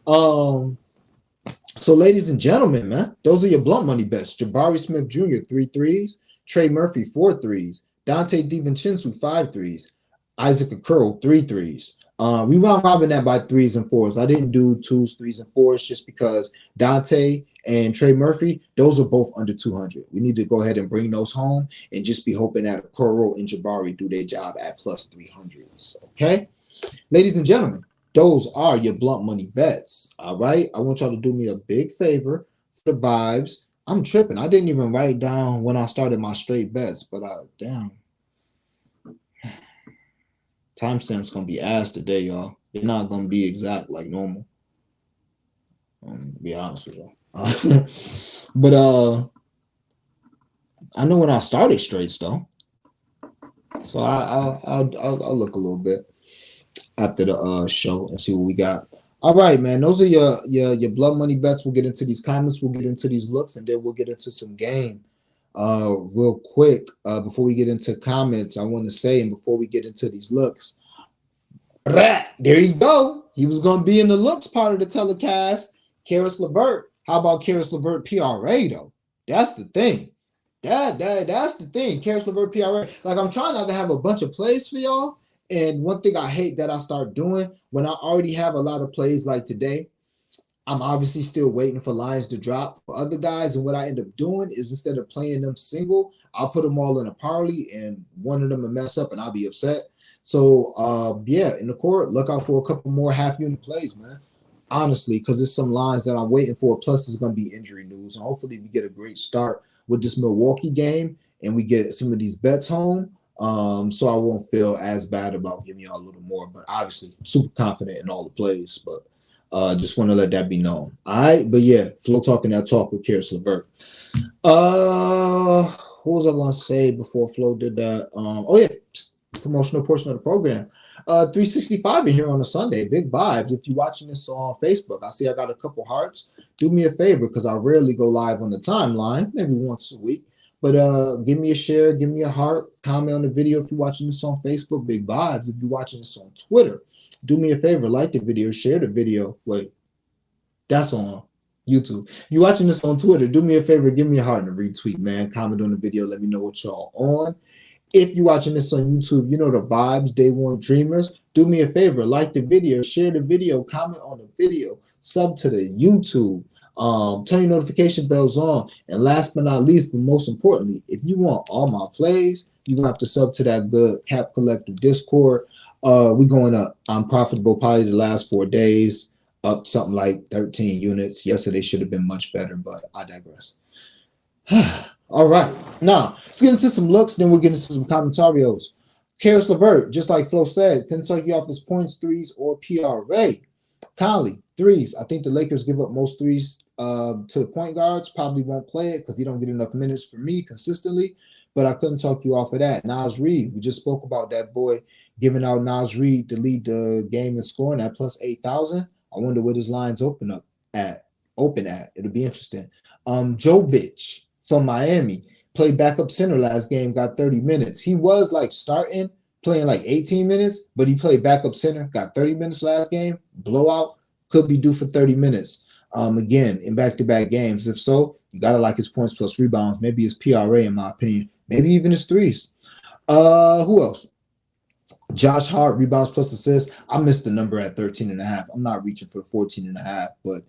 So, ladies and gentlemen, man, those are your blunt money bets. Jabari Smith Jr. 3 threes. Trey Murphy 4 threes. Dante DiVincenzo 5 threes. Isaac Okoro 3 threes. We round robin that by 3s and 4s. I didn't do 2s, 3s, and 4s just because Dante and Trey Murphy, those are both under 200. We need to go ahead and bring those home and just be hoping that Okoro and Jabari do their job at plus 300s. Okay, ladies and gentlemen, those are your blunt money bets. All right, I want y'all to do me a big favor for the vibes. I'm tripping. I didn't even write down when I started my straight bets, but damn. Timestamp's gonna be ass today, y'all. They're not gonna be exact like normal. To be honest with y'all. But I know when I started straights though. So I'll look a little bit after the show and see what we got. All right, man. Those are your blood money bets. We'll get into these comments, we'll get into these looks, and then we'll get into some game. Real quick, before we get into comments, I want to say, and before we get into these looks, there you go. He was going to be in the looks part of the telecast. Karis LeVert. How about Karis LeVert PRA though? That's the thing. That's the thing. Karis LeVert PRA. Like, I'm trying not to have a bunch of plays for y'all. And one thing I hate that I start doing when I already have a lot of plays like today, I'm obviously still waiting for lines to drop for other guys. And what I end up doing is instead of playing them single, I'll put them all in a parlay and one of them will mess up and I'll be upset. So, yeah, in the court, look out for a couple more half-unit plays, man. Honestly, because there's some lines that I'm waiting for. Plus, there's going to be injury news. And hopefully we get a great start with this Milwaukee game and we get some of these bets home. So I won't feel as bad about giving y'all a little more. But obviously, I'm super confident in all the plays. But just want to let that be known. All right. But yeah, Flo talking that talk with Karis LeVert. What was I going to say before Flo did that? Oh, yeah. Promotional portion of the program. 365 in here on a Sunday. Big vibes. If you're watching this on Facebook, I see I got a couple hearts. Do me a favor because I rarely go live on the timeline, maybe once a week. But give me a share, give me a heart, comment on the video if you're watching this on Facebook. Big vibes. If you're watching this on Twitter, do me a favor, like the video, share the video. Wait, that's on. YouTube. If you're watching this on Twitter, do me a favor, give me a heart and a retweet, man. Comment on the video, let me know what y'all on. If you're watching this on YouTube, you know the vibes, Day One Dreamers. Do me a favor, like the video, share the video, comment on the video, sub to the YouTube, turn your notification bells on. And last but not least, but most importantly, if you want all my plays, you have to sub to that good Cap Collective Discord. We going up. I'm profitable probably the last 4 days, up something like 13 units. Yesterday should have been much better, but I digress. All right. Now, let's get into some looks, then we'll get into some commentarios. Karis LeVert, just like Flo said, Kentucky offers points, threes, or PRA. Conley, threes. I think the Lakers give up most threes to the point guards. Probably won't play it because he don't get enough minutes for me consistently, but I couldn't talk you off of that. Naz Reid, we just spoke about that boy giving out Naz Reid to lead the game in scoring at plus 8,000. I wonder what his lines open at. It'll be interesting. Jovic from Miami played backup center last game, got 30 minutes. He was like starting, playing like 18 minutes, but he played backup center, got 30 minutes last game. Blowout, could be due for 30 minutes. Again, in back-to-back games. If so, you got to like his points plus rebounds, maybe his PRA in my opinion, maybe even his threes. Who else? Josh Hart, rebounds plus assists. I missed the number at 13.5. I'm not reaching for 14.5, but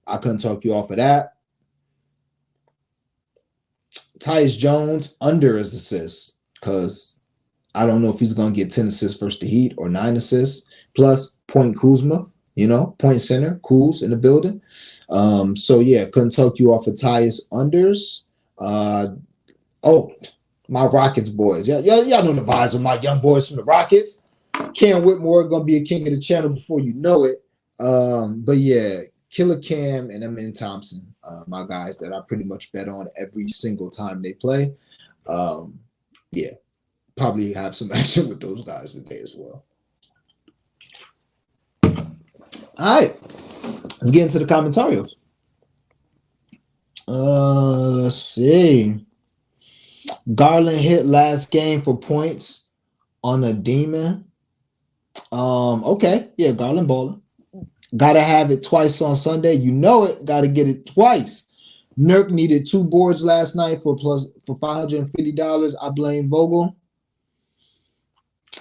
I couldn't talk you off of that. Tyus Jones, under his assists, because I don't know if he's going to get 10 assists versus the Heat or 9 assists. Plus, point Kuzma, point center, Kuz in the building. So, yeah, couldn't talk you off of Tyus unders. My Rockets boys. Y'all know the vibes of my young boys from the Rockets. Cam Whitmore going to be a king of the channel before you know it. But, yeah, Killer Cam and Amin Thompson, my guys that I pretty much bet on every single time they play. Yeah, probably have some action with those guys today as well. All right, let's get into the commentarios. Let's see. Garland hit last game for points on a demon. Okay, yeah, Garland balling. Gotta have it twice on Sunday. You know it. Gotta get it twice. Nurk needed 2 boards last night for $550. I blame Vogel.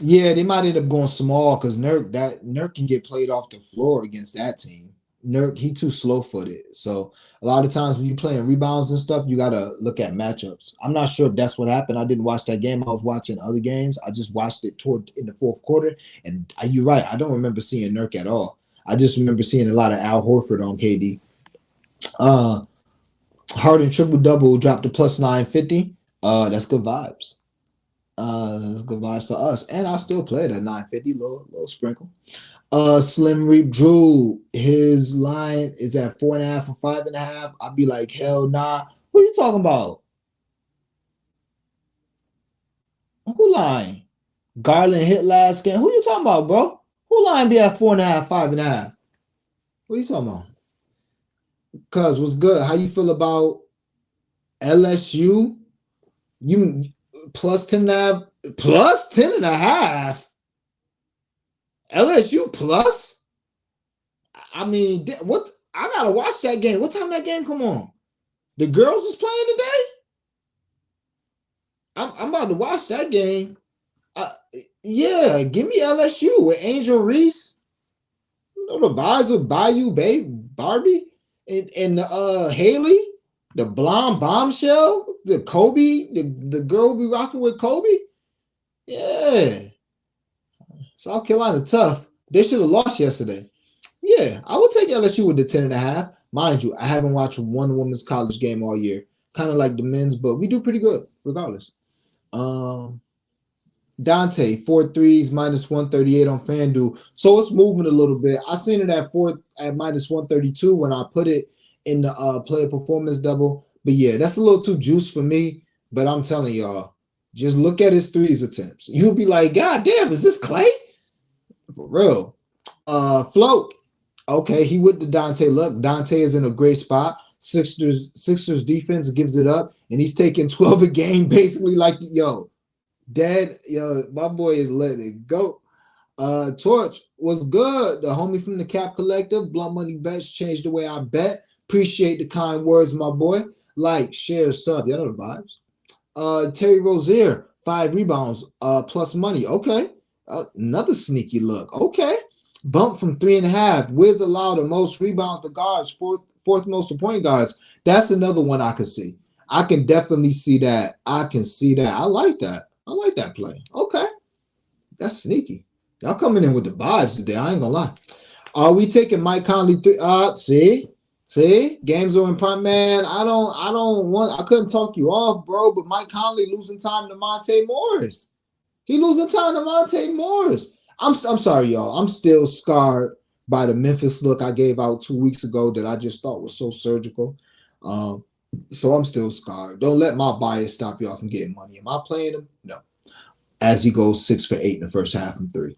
Yeah, they might end up going small because Nurk can get played off the floor against that team. Nurk, he too slow-footed. So a lot of times when you're playing rebounds and stuff, you gotta look at matchups. I'm not sure if that's what happened. I didn't watch that game. I was watching other games. I just watched it in the fourth quarter. And you're right. I don't remember seeing Nurk at all. I just remember seeing a lot of Al Horford on KD. Harden triple-double dropped to plus 950. That's good vibes. That's good vibes for us. And I still play it at 950, little sprinkle. Slim Reap Drew, his line is at 4.5 or 5.5. I'd be like, hell nah. Who you talking about? Who line? Garland hit last game. Who you talking about, bro? Who line be at 4.5, 5.5? What are you talking about? Cuz, what's good? How you feel about LSU? You plus 10.5, plus 10.5. LSU plus? I mean, what? I gotta watch that game. What time that game come on? The girls is playing today? I'm about to watch that game. Yeah, give me LSU with Angel Reese. You know the vibes with Bayou, Barbie, and Haley, the blonde bombshell, the Kobe, the girl we rocking with Kobe. Yeah. South Carolina tough. They should have lost yesterday. Yeah, I would take LSU with the 10.5. Mind you, I haven't watched one women's college game all year. Kind of like the men's, but we do pretty good regardless. Dante, 4 threes, minus 138 on FanDuel. So it's moving a little bit. I seen it at minus 132 when I put it in the player performance double. But yeah, that's a little too juice for me. But I'm telling y'all, just look at his threes attempts. You'll be like, God damn, is this Clay? For real. Float. Okay, he with the Dante look. Dante is in a great spot. Sixers defense gives it up, and he's taking 12 a game, basically like, my boy is letting it go. Torch was good. The homie from the Cap Collective, Blunt Money Bets changed the way I bet. Appreciate the kind words, my boy. Like, share, sub. You know the vibes. Terry Rozier, 5 rebounds, plus money. Okay. Another sneaky look. Okay. Bump from 3.5. Wiz allowed the most rebounds to guards, fourth most to point guards. That's another one I can see. I can definitely see that. I can see that. I like that. I like that play. Okay. That's sneaky. Y'all coming in with the vibes today. I ain't gonna lie. Are we taking Mike Conley? See, games are in prime. Man, I couldn't talk you off, bro. But Mike Conley losing time to Monte Morris. He losing time to Monte Morris. I'm sorry, y'all. I'm still scarred by the Memphis look I gave out 2 weeks ago that I just thought was so surgical. So I'm still scarred. Don't let my bias stop y'all from getting money. Am I playing him? No. As he goes 6 for 8 in the first half from 3.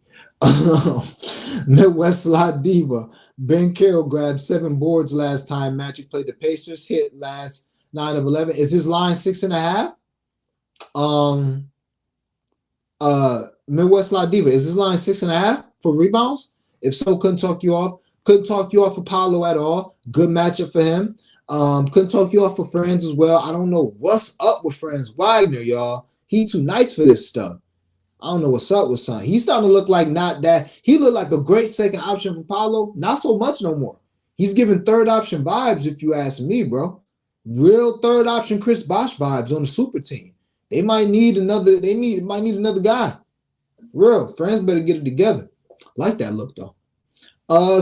Midwest Slot Diva. Ben Carroll grabbed 7 boards last time Magic played the Pacers. Hit last 9 of 11. Is his line 6.5? Midwest Slot Diva. Is his line 6.5 for rebounds? If so, couldn't talk you off. Couldn't talk you off for Paolo at all. Good matchup for him. Couldn't talk you off for Franz as well. I don't know what's up with Franz Wagner, y'all. He too nice for this stuff. I don't know what's up with son. He's starting to look like not that. He looked like a great second option for Paolo. Not so much no more. He's giving third option vibes, if you ask me, bro. Real third option Chris Bosh vibes on the super team. They might need another. Might need another guy. For real, friends better get it together. Like that look though.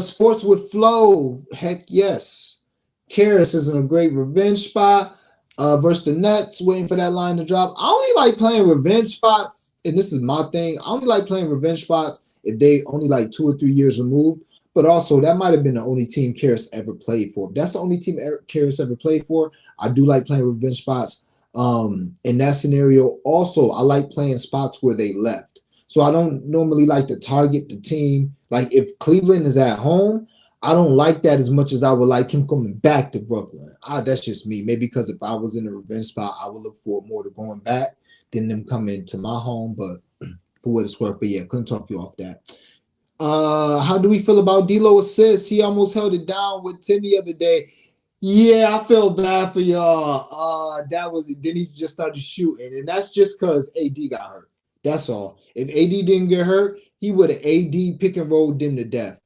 Sports with flow. Heck yes. Karras is in a great revenge spot. Versus the Nets, waiting for that line to drop. I only like playing revenge spots, and this is my thing. I only like playing revenge spots if they only like 2 or 3 years removed. But also, that might have been the only team Karras ever played for. If that's the only team Karras ever played for, I do like playing revenge spots. In that scenario, also, I like playing spots where they left. So I don't normally like to target the team. Like if Cleveland is at home, I don't like that as much as I would like him coming back to Brooklyn. That's just me. Maybe because if I was in a revenge spot, I would look forward more to going back than them coming to my home. But for what it's worth, but yeah, couldn't talk you off that. How do we feel about D'Lo assists? He almost held it down with 10 the other day. Yeah, I feel bad for y'all. That was it. Then he just started shooting, and that's just because AD got hurt. That's all. If AD didn't get hurt, he would have AD pick and rolled them to death.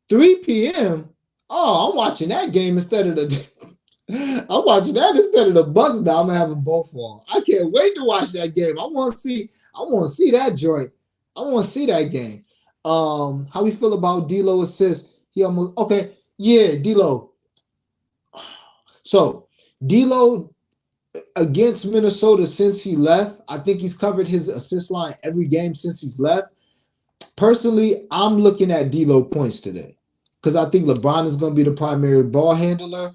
3 p.m. Oh, I'm watching that game instead of the. I'm watching that instead of the Bucks. Now I'm having both on. I can't wait to watch that game. I want to see that joint. I want to see that game. How we feel about D'Lo assists? He almost okay. Yeah, D'Lo. So D'Lo against Minnesota since he left, I think he's covered his assist line every game since he's left. Personally, I'm looking at D'Lo points today because I think LeBron is going to be the primary ball handler.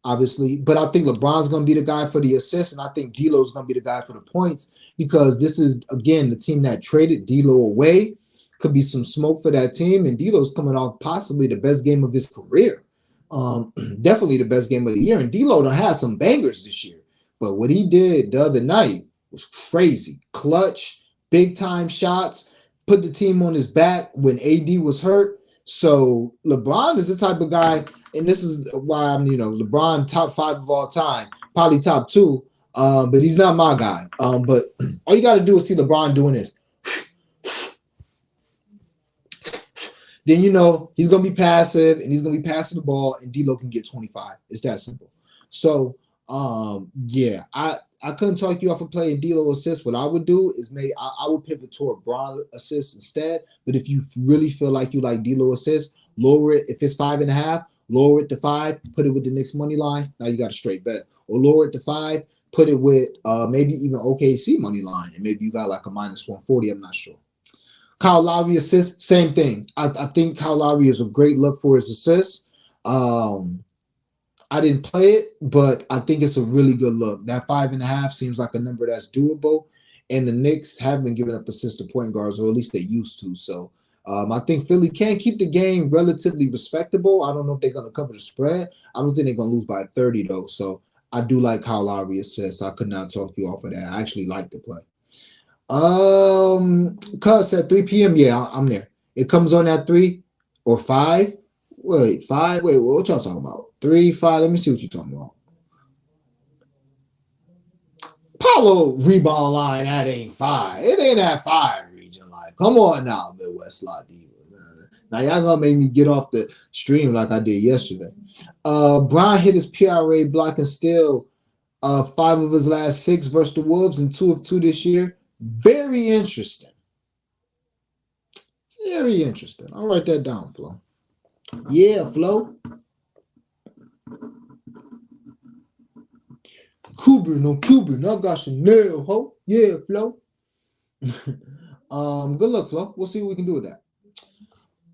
Obviously, but I think LeBron's going to be the guy for the assists, and I think D'Lo is going to be the guy for the points because this is again the team that traded D'Lo away. Could be some smoke for that team, and D'Lo's coming off possibly the best game of his career. Definitely the best game of the year, and D'Lo done had some bangers this year. But what he did the other night was crazy, clutch, big time shots. Put the team on his back when AD was hurt. So LeBron is the type of guy, and this is why I'm, LeBron top 5 of all time, probably top 2, but he's not my guy. But all you got to do is see LeBron doing this. Then he's going to be passive, and he's going to be passing the ball, and D'Lo can get 25. It's that simple. So, yeah, I couldn't talk you off of playing D'Lo assists. What I would do is I would pivot toward Bron assists instead. But if you really feel like you like D'Lo assists, lower it. If it's 5.5, lower it to 5. Put it with the Knicks money line. Now you got a straight bet. Or lower it to 5. Put it with maybe even OKC money line, and maybe you got like a -140. I'm not sure. Kyle Lowry assists, same thing. I think Kyle Lowry is a great look for his assists. I didn't play it, but I think it's a really good look. That 5.5 seems like a number that's doable. And the Knicks have been giving up assists to point guards, or at least they used to. So I think Philly can keep the game relatively respectable. I don't know if they're going to cover the spread. I don't think they're going to lose by 30, though. So I do like Kyle Lowry assists. I could not talk you off of that. I actually like the play. Cuz at 3 p.m., yeah, I'm there. It comes on at 3 or 5. Wait, 5? Wait, what y'all talking about? 3, 5? Let me see what you're talking about. Paulo rebound line, that ain't 5. It ain't that 5 region line. Come on now, Midwest Slot Diva. Now y'all gonna make me get off the stream like I did yesterday. Brian hit his PRA block and steal 5 of his last 6 versus the Wolves and 2 of 2 this year. Very interesting. Very interesting. I'll write that down, Flo. Yeah, Flo. Cuban, I got Chanel, ho. Yeah, Flo. Good luck, Flo. We'll see what we can do with that.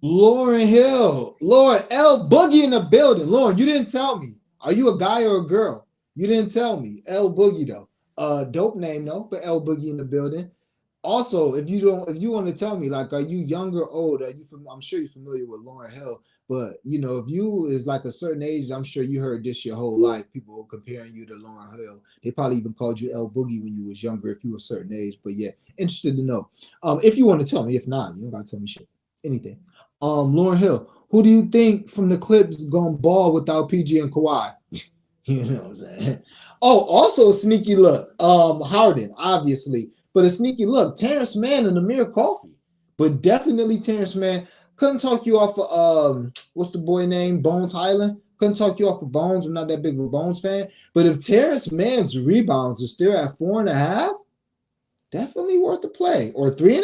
Lauren Hill. Lauren L. Boogie in the building. Lauren, you didn't tell me. Are you a guy or a girl? You didn't tell me. L. Boogie, though. Dope name, though, but L. Boogie in the building. Also, if you want to tell me, like, are you young or old? I'm sure you're familiar with Lauren Hill, but if you is like a certain age, I'm sure you heard this your whole life. People comparing you to Lauren Hill. They probably even called you L Boogie when you was younger, if you were a certain age. But yeah, interested to know. If you want to tell me, if not, you don't gotta tell me shit. Anything. Lauren Hill, who do you think from the Clips gonna ball without PG and Kawhi? You know what I'm saying? Oh, also a sneaky look. Harden, obviously. But a sneaky look, Terrence Mann and Amir Coffey. But definitely Terrence Mann. Couldn't talk you off of, what's the boy name? Bones Highland. Couldn't talk you off of Bones. I'm not that big of a Bones fan. But if Terrence Mann's rebounds are still at 4.5, definitely worth the play. Or 3.5,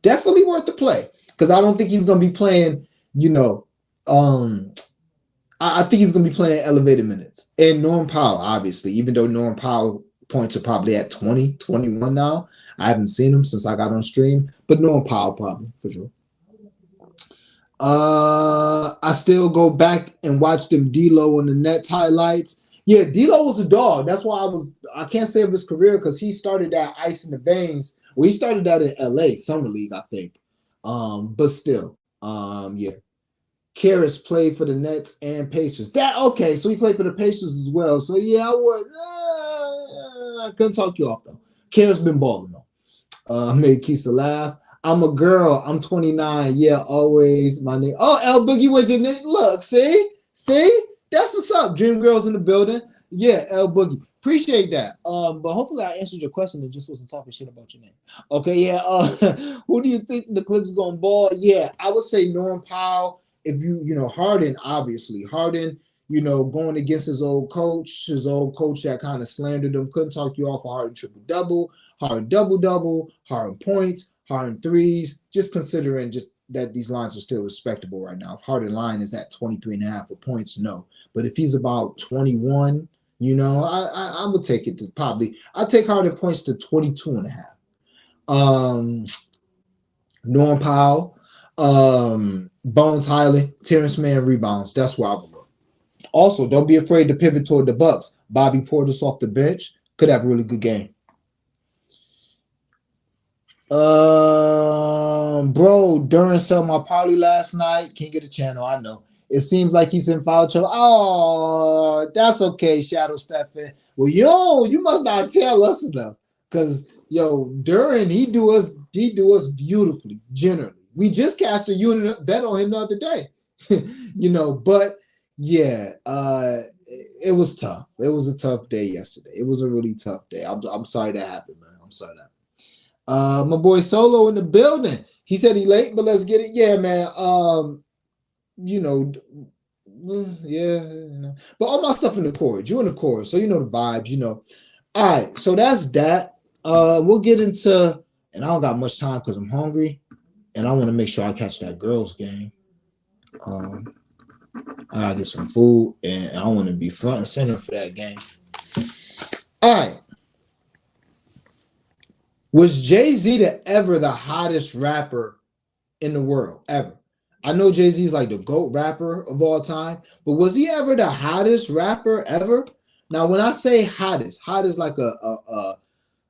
definitely worth the play. Because I don't think he's going to be playing, I think he's going to be playing elevated minutes. And Norm Powell, obviously, even though Norm Powell points are probably at 20, 21 now. I haven't seen him since I got on stream, but Norm Powell probably, for sure. I still go back and watch them D-Lo on the Nets highlights. Yeah, D-Lo was a dog. That's why I can't say of his career because he started that ice in the veins. Well, he started that in LA, Summer League, I think. But still, yeah. Karras played for the Nets and Pacers. Okay, so he played for the Pacers as well. So yeah, I couldn't talk you off though. Karras been balling though. Made Keisha laugh. I'm a girl. I'm 29. Yeah, always my name. Oh, L Boogie was your name. Look, see, that's what's up. Dream Girls in the building. Yeah, L Boogie. Appreciate that. But hopefully I answered your question and just wasn't talking shit about your name. Okay, yeah. Who do you think the Clips gonna ball? Yeah, I would say Norm Powell. If Harden, obviously. Harden, going against his old coach that kind of slandered him, couldn't talk you off a Harden triple-double, Harden double-double, Harden points, Harden threes, just considering just that these lines are still respectable right now. If Harden line is at 23.5 for points, no. But if he's about 21, I would take it to probably, I'd take Harden points to 22.5. Norm Powell, Bones Highland, Terrence Mann rebounds. That's where I would look. Also, don't be afraid to pivot toward the Bucks. Bobby Portis off the bench could have a really good game. Bro, Duran sell my party last night. Can't get a channel, I know. It seems like he's in foul trouble. Oh, that's okay, Shadow Stephen. Well, you must not tell us enough. Because, Duran, he do us beautifully, generally. We just cast a unit bet on him the other day. But yeah, it was tough. It was a tough day yesterday. It was a really tough day. I'm sorry that happened, man. I'm sorry that. My boy Solo in the building. He said he late, but let's get it. Yeah, man. Yeah. But all my stuff in the chorus. You in the chorus, so you know the vibes. All right, so that's that. We'll get into, and I don't got much time because I'm hungry, and I want to make sure I catch that girls game. I gotta get some food, and I want to be front and center for that game. All right. Was Jay-Z ever the hottest rapper in the world, ever? I know Jay-Z is like the GOAT rapper of all time, but was he ever the hottest rapper ever? Now, when I say hottest, hot is like a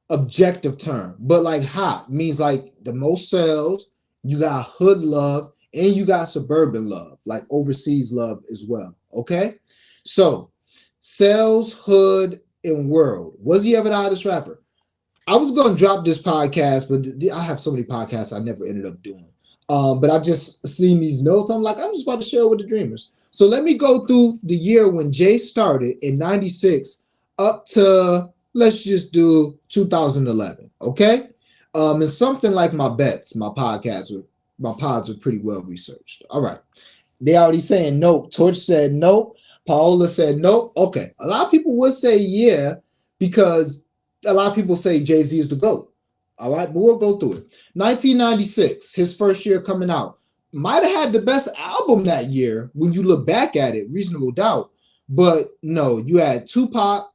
objective term, but like hot means like the most sales, you got hood love, and you got suburban love, like overseas love as well, okay? So, sales, hood, and world. Was he ever the hottest rapper? I was going to drop this podcast, but I have so many podcasts I never ended up doing. But I've just seen these notes. I'm like, I'm just about to share it with the Dreamers. So let me go through the year when Jayz started in 96 up to, let's just do 2011, okay? And something like my bets, my pods are pretty well researched. All right. They already saying nope. Torch said nope. Paola said nope. Okay. A lot of people would say yeah, because a lot of people say Jay-Z is the GOAT. All right, but we'll go through it. 1996, his first year coming out. Might have had the best album that year when you look back at it, Reasonable Doubt. But no, you had Tupac,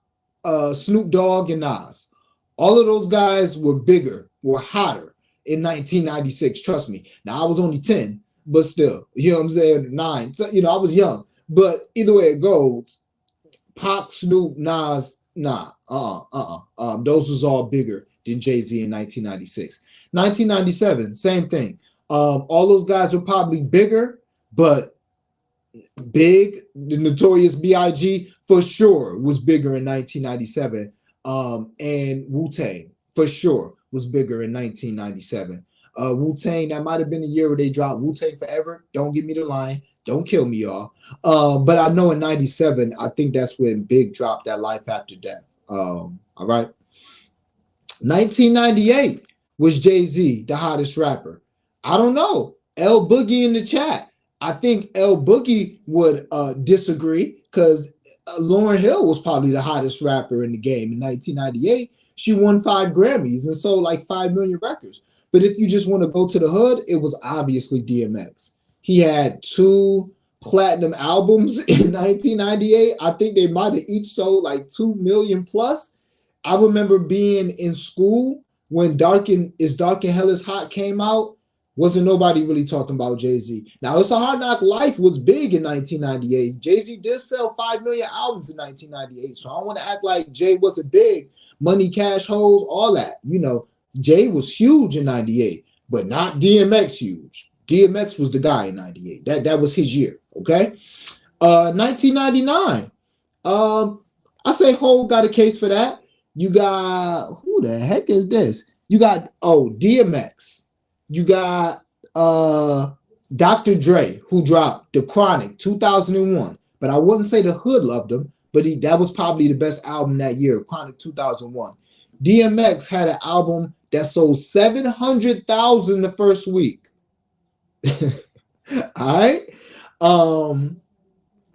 Snoop Dogg, and Nas. All of those guys were bigger, were hotter in 1996. Trust me. Now, I was only 10, but still, you know what I'm saying? 9. So, I was young. But either way it goes, Pac, Snoop, Nas, nah, those was all bigger than Jay-Z in 1996. 1997, same thing. All those guys were probably bigger, but Big, the Notorious B.I.G. for sure was bigger in 1997. And Wu-Tang for sure was bigger in 1997. Wu-Tang, that might have been the year where they dropped Wu-Tang Forever. Don't give me the line. Don't kill me, y'all. But I know in 97, I think that's when Big dropped that Life After Death. All right. 1998 was Jay-Z, the hottest rapper. I don't know. L Boogie in the chat. I think L Boogie would disagree, because Lauryn Hill was probably the hottest rapper in the game in 1998. She won 5 Grammys and sold like 5 million records. But if you just want to go to the hood, it was obviously DMX. He had 2 platinum albums in 1998. I think they might have each sold like 2 million plus. I remember being in school when Dark and Hell is Hot came out. Wasn't nobody really talking about Jay-Z. Now, It's a Hard Knock Life was big in 1998. Jay-Z did sell 5 million albums in 1998. So I don't want to act like Jay wasn't big. Money, Cash, Hoes, all that. Jay was huge in 98, but not DMX huge. DMX was the guy in 98. That was his year, okay? 1999. I say Hov got a case for that. You got, who the heck is this? You got, DMX. You got Dr. Dre, who dropped The Chronic 2001. But I wouldn't say the hood loved him, but that was probably the best album that year, Chronic 2001. DMX had an album that sold 700,000 the first week. All right.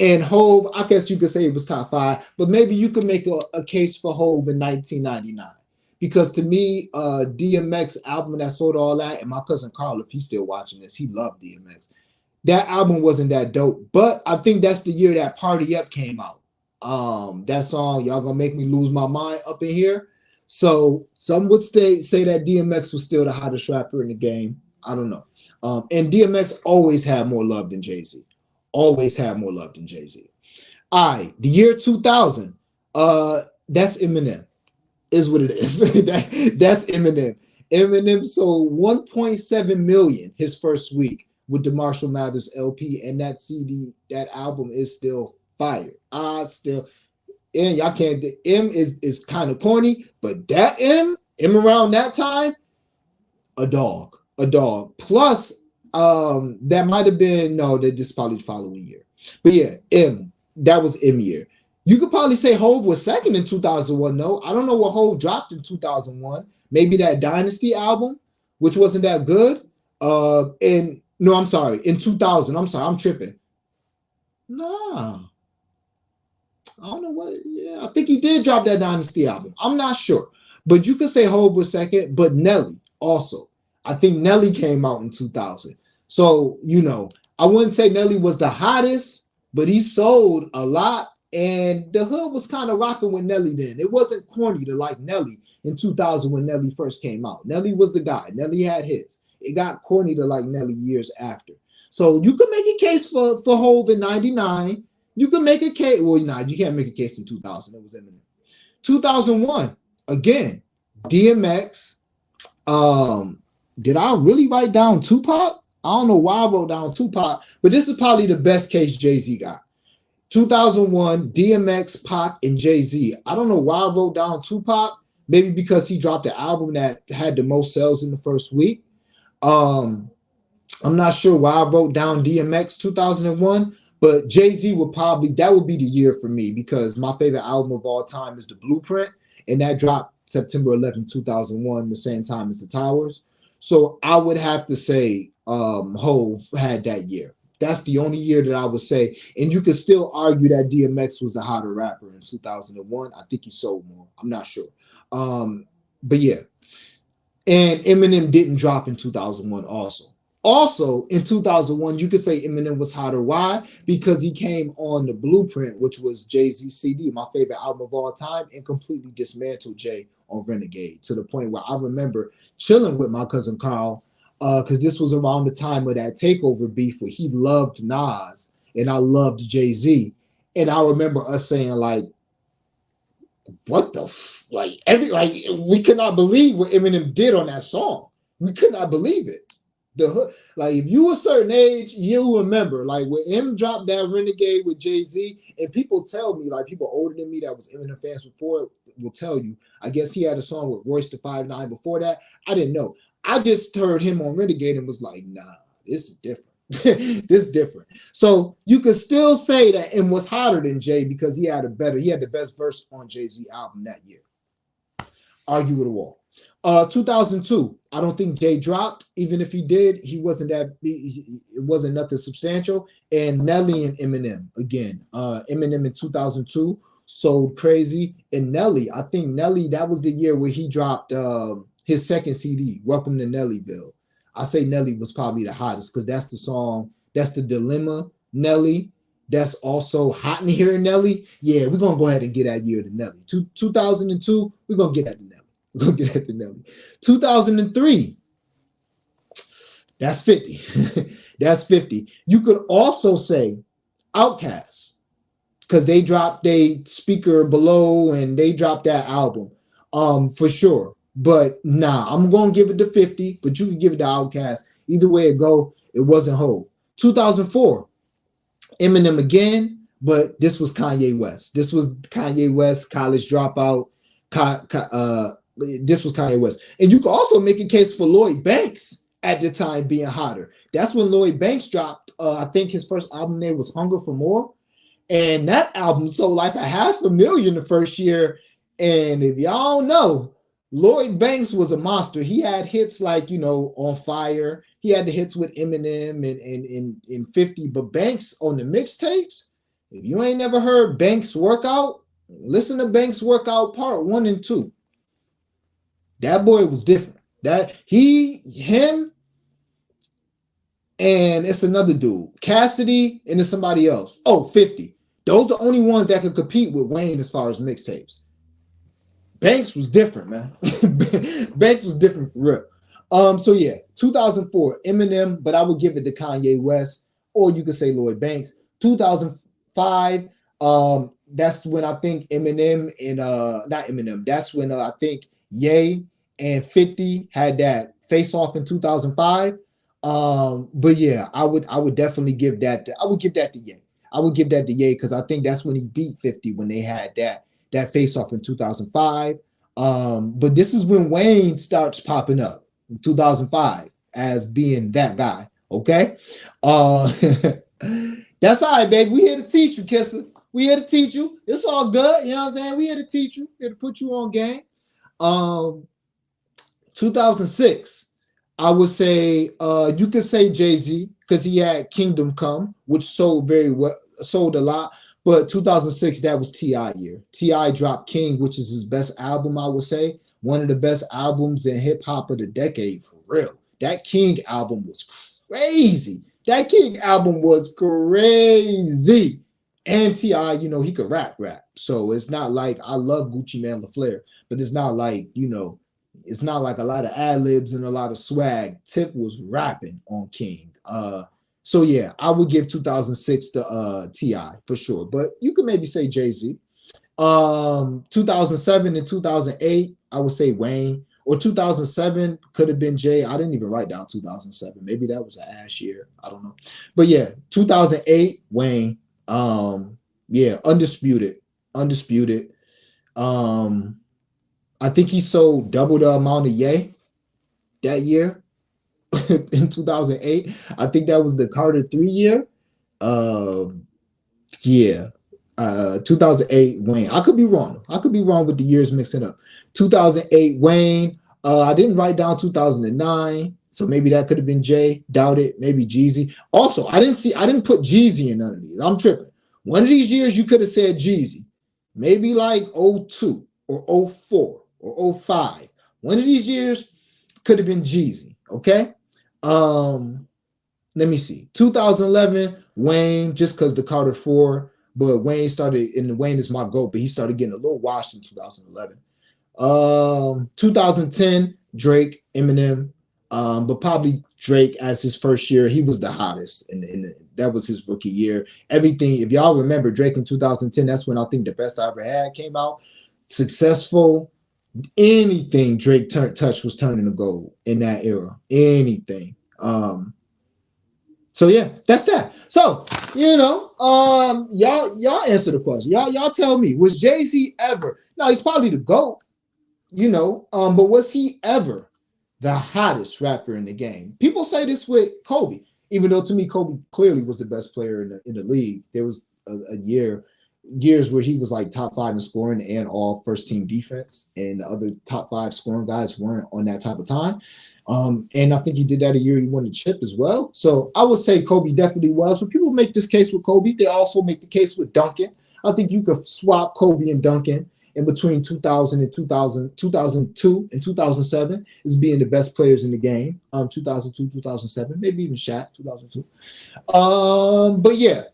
And Hov, I guess you could say it was top 5, but maybe you could make a case for Hov in 1999. Because to me, DMX album that sold all that, and my cousin Carl, if he's still watching this, he loved DMX. That album wasn't that dope, but I think that's the year that Party Up came out. That song, Y'all Gonna Make Me Lose My Mind, up in here. So some would say that DMX was still the hottest rapper in the game. I don't know. And DMX always had more love than Jay-Z. Always had more love than Jay-Z. All right, the year 2000, that's Eminem. Is what it is. That's Eminem. Eminem sold 1.7 million his first week with the Marshall Mathers LP, and that CD, that album is still fire. And y'all can't. M is kind of corny, but that M around that time, a dog. Plus, that might have been that just probably the following year. But yeah, that was M year. You could probably say Hov was second in 2001, though. I don't know what Hov dropped in 2001. Maybe that Dynasty album, which wasn't that good. In 2000. I'm sorry, I'm tripping. Nah. I don't know what. Yeah, I think he did drop that Dynasty album. I'm not sure. But you could say Hov was second, but Nelly also. I think Nelly came out in 2000. So, I wouldn't say Nelly was the hottest, but he sold a lot. And the hood was kind of rocking with Nelly then. It wasn't corny to like Nelly in 2000 when Nelly first came out. Nelly was the guy. Nelly had hits. It got corny to like Nelly years after. So you could make a case for Hov in 99. You could make a case. Well, you can't make a case in 2000. It was Eminem. 2001, again, DMX. Did I really write down Tupac? I don't know why I wrote down Tupac, but this is probably the best case Jay-Z got. 2001, DMX, Pac, and Jay-Z. I don't know why I wrote down Tupac. Maybe because he dropped the album that had the most sales in the first week. I'm not sure why I wrote down DMX 2001, but Jay-Z would probably, that would be the year for me because my favorite album of all time is The Blueprint, and that dropped September 11th, 2001, the same time as The Towers. So I would have to say Hove had that year. That's the only year that I would say. And you could still argue that DMX was the hotter rapper in 2001. I think he sold more. I'm not sure. But yeah, and Eminem didn't drop in 2001 also. Also, in 2001, you could say Eminem was hotter. Why? Because he came on The Blueprint, which was Jay-Z's CD, my favorite album of all time, and completely dismantled Jay on Renegade to the point where I remember chilling with my cousin Carl because this was around the time of that takeover beef where he loved Nas and I loved Jay-Z. And I remember us saying, like, what the like we could not believe what Eminem did on that song. We could not believe it. The hood, like if you a certain age, you'll remember. Like when M dropped that Renegade with Jay-Z, and people tell me, like people older than me that was Eminem fans before will tell you, I guess he had a song with Royce the 5'9" before that. I didn't know. I just heard him on Renegade and was like, nah, this is different. This is different. So you could still say that M was hotter than Jay because he had the best verse on Jay-Z album that year. Argue with a wall. 2002, I don't think Jay dropped. Even if he did, he wasn't that. It wasn't nothing substantial. And Nelly and Eminem again. Eminem in 2002 sold crazy. And Nelly, I think Nelly, that was the year where he dropped his second CD, Welcome to Nellyville. I say Nelly was probably the hottest because that's the song. That's the Dilemma Nelly. That's also Hot in Here Nelly. Yeah, we're going to go ahead and get that year to Nelly. 2002, we're going to get that to Nelly. We're going to get that to Nelly. 2003, that's 50. That's 50. You could also say Outkast because they dropped a Speaker Below and they dropped that album for sure. But nah, I'm going to give it to 50, but you can give it to Outkast. Either way it go, it wasn't Hov. 2004, Eminem again, but this was Kanye West. This was Kanye West, College Dropout. This was Kanye West. And you could also make a case for Lloyd Banks at the time being hotter. That's when Lloyd Banks dropped, I think his first album name was Hunger for More. And that album sold like 500,000 the first year. And if y'all know, Lloyd Banks was a monster. He had hits like, On Fire. He had the hits with Eminem and 50. But Banks on the mixtapes, if you ain't never heard Banks Workout, listen to Banks Workout Part 1 and 2. That boy was different. Him, and it's another dude, Cassidy, and it's somebody else. Oh, 50. Those are the only ones that could compete with Wayne as far as mixtapes. Banks was different, man. Banks was different for real. So yeah, 2004, Eminem, but I would give it to Kanye West, or you could say Lloyd Banks. 2005, that's when I think Eminem and not Eminem. That's when I think Ye and 50 had that face off in 2005. But yeah, I would definitely give that to Ye. I would give that to Ye because I think that's when he beat 50 when they had that face off in 2005. But this is when Wayne starts popping up in 2005 as being that guy. Okay. That's all right, baby. We here to teach you, Kisser. We here to teach you. It's all good. You know what I'm saying? We here to teach you, here to put you on game. 2006, I would say you could say Jay-Z because he had Kingdom Come, which sold very well, sold a lot. But 2006, that was T.I. year. T.I. dropped King, which is his best album, I would say. One of the best albums in hip-hop of the decade, for real. That King album was crazy. That King album was crazy. And T.I., he could rap. So it's not like, I love Gucci Mane LaFleur, but it's not like, it's not like a lot of ad-libs and a lot of swag. Tip was rapping on King. So yeah, I would give 2006 to T.I. for sure. But you could maybe say Jay-Z. 2007 and 2008, I would say Wayne. Or 2007 could have been Jay. I didn't even write down 2007. Maybe that was an ass year. I don't know. But yeah, 2008, Wayne. Yeah, undisputed. I think he sold double the amount of Ye that year. in 2008. I think that was the Carter 3 year. Yeah. 2008 Wayne. I could be wrong. I could be wrong with the years mixing up. 2008 Wayne. I didn't write down 2009, so maybe that could have been Jay. Doubt it. Maybe Jeezy. Also, I didn't put Jeezy in none of these. I'm tripping. One of these years you could have said Jeezy. Maybe like 02 or 04 or 05. One of these years could have been Jeezy. Okay. Let me see. 2011 Wayne, just because the Carter 4. But Wayne started, and Wayne is my GOAT, but he started getting a little washed in 2011. 2010, Drake, Eminem, but probably Drake as his first year. He was the hottest, and that was his rookie year. Everything, if y'all remember Drake in 2010, that's when I think The Best I Ever Had came out. Successful. Anything Drake touched was turning to gold in that era. Anything. So yeah, that's that. So y'all answer the question. Y'all tell me, was Jay-Z ever? Now he's probably the GOAT, but was he ever the hottest rapper in the game? People say this with Kobe, even though to me Kobe clearly was the best player in the league. There was years where he was like top 5 in scoring and all first team defense, and the other top 5 scoring guys weren't on that type of time. And I think he did that a year he won the chip as well. So I would say Kobe definitely was. But people make this case with Kobe. They also make the case with Duncan. I think you could swap Kobe and Duncan in between 2000 and 2002 and 2007 as being the best players in the game. 2002, 2007, maybe even Shaq, 2002. But yeah,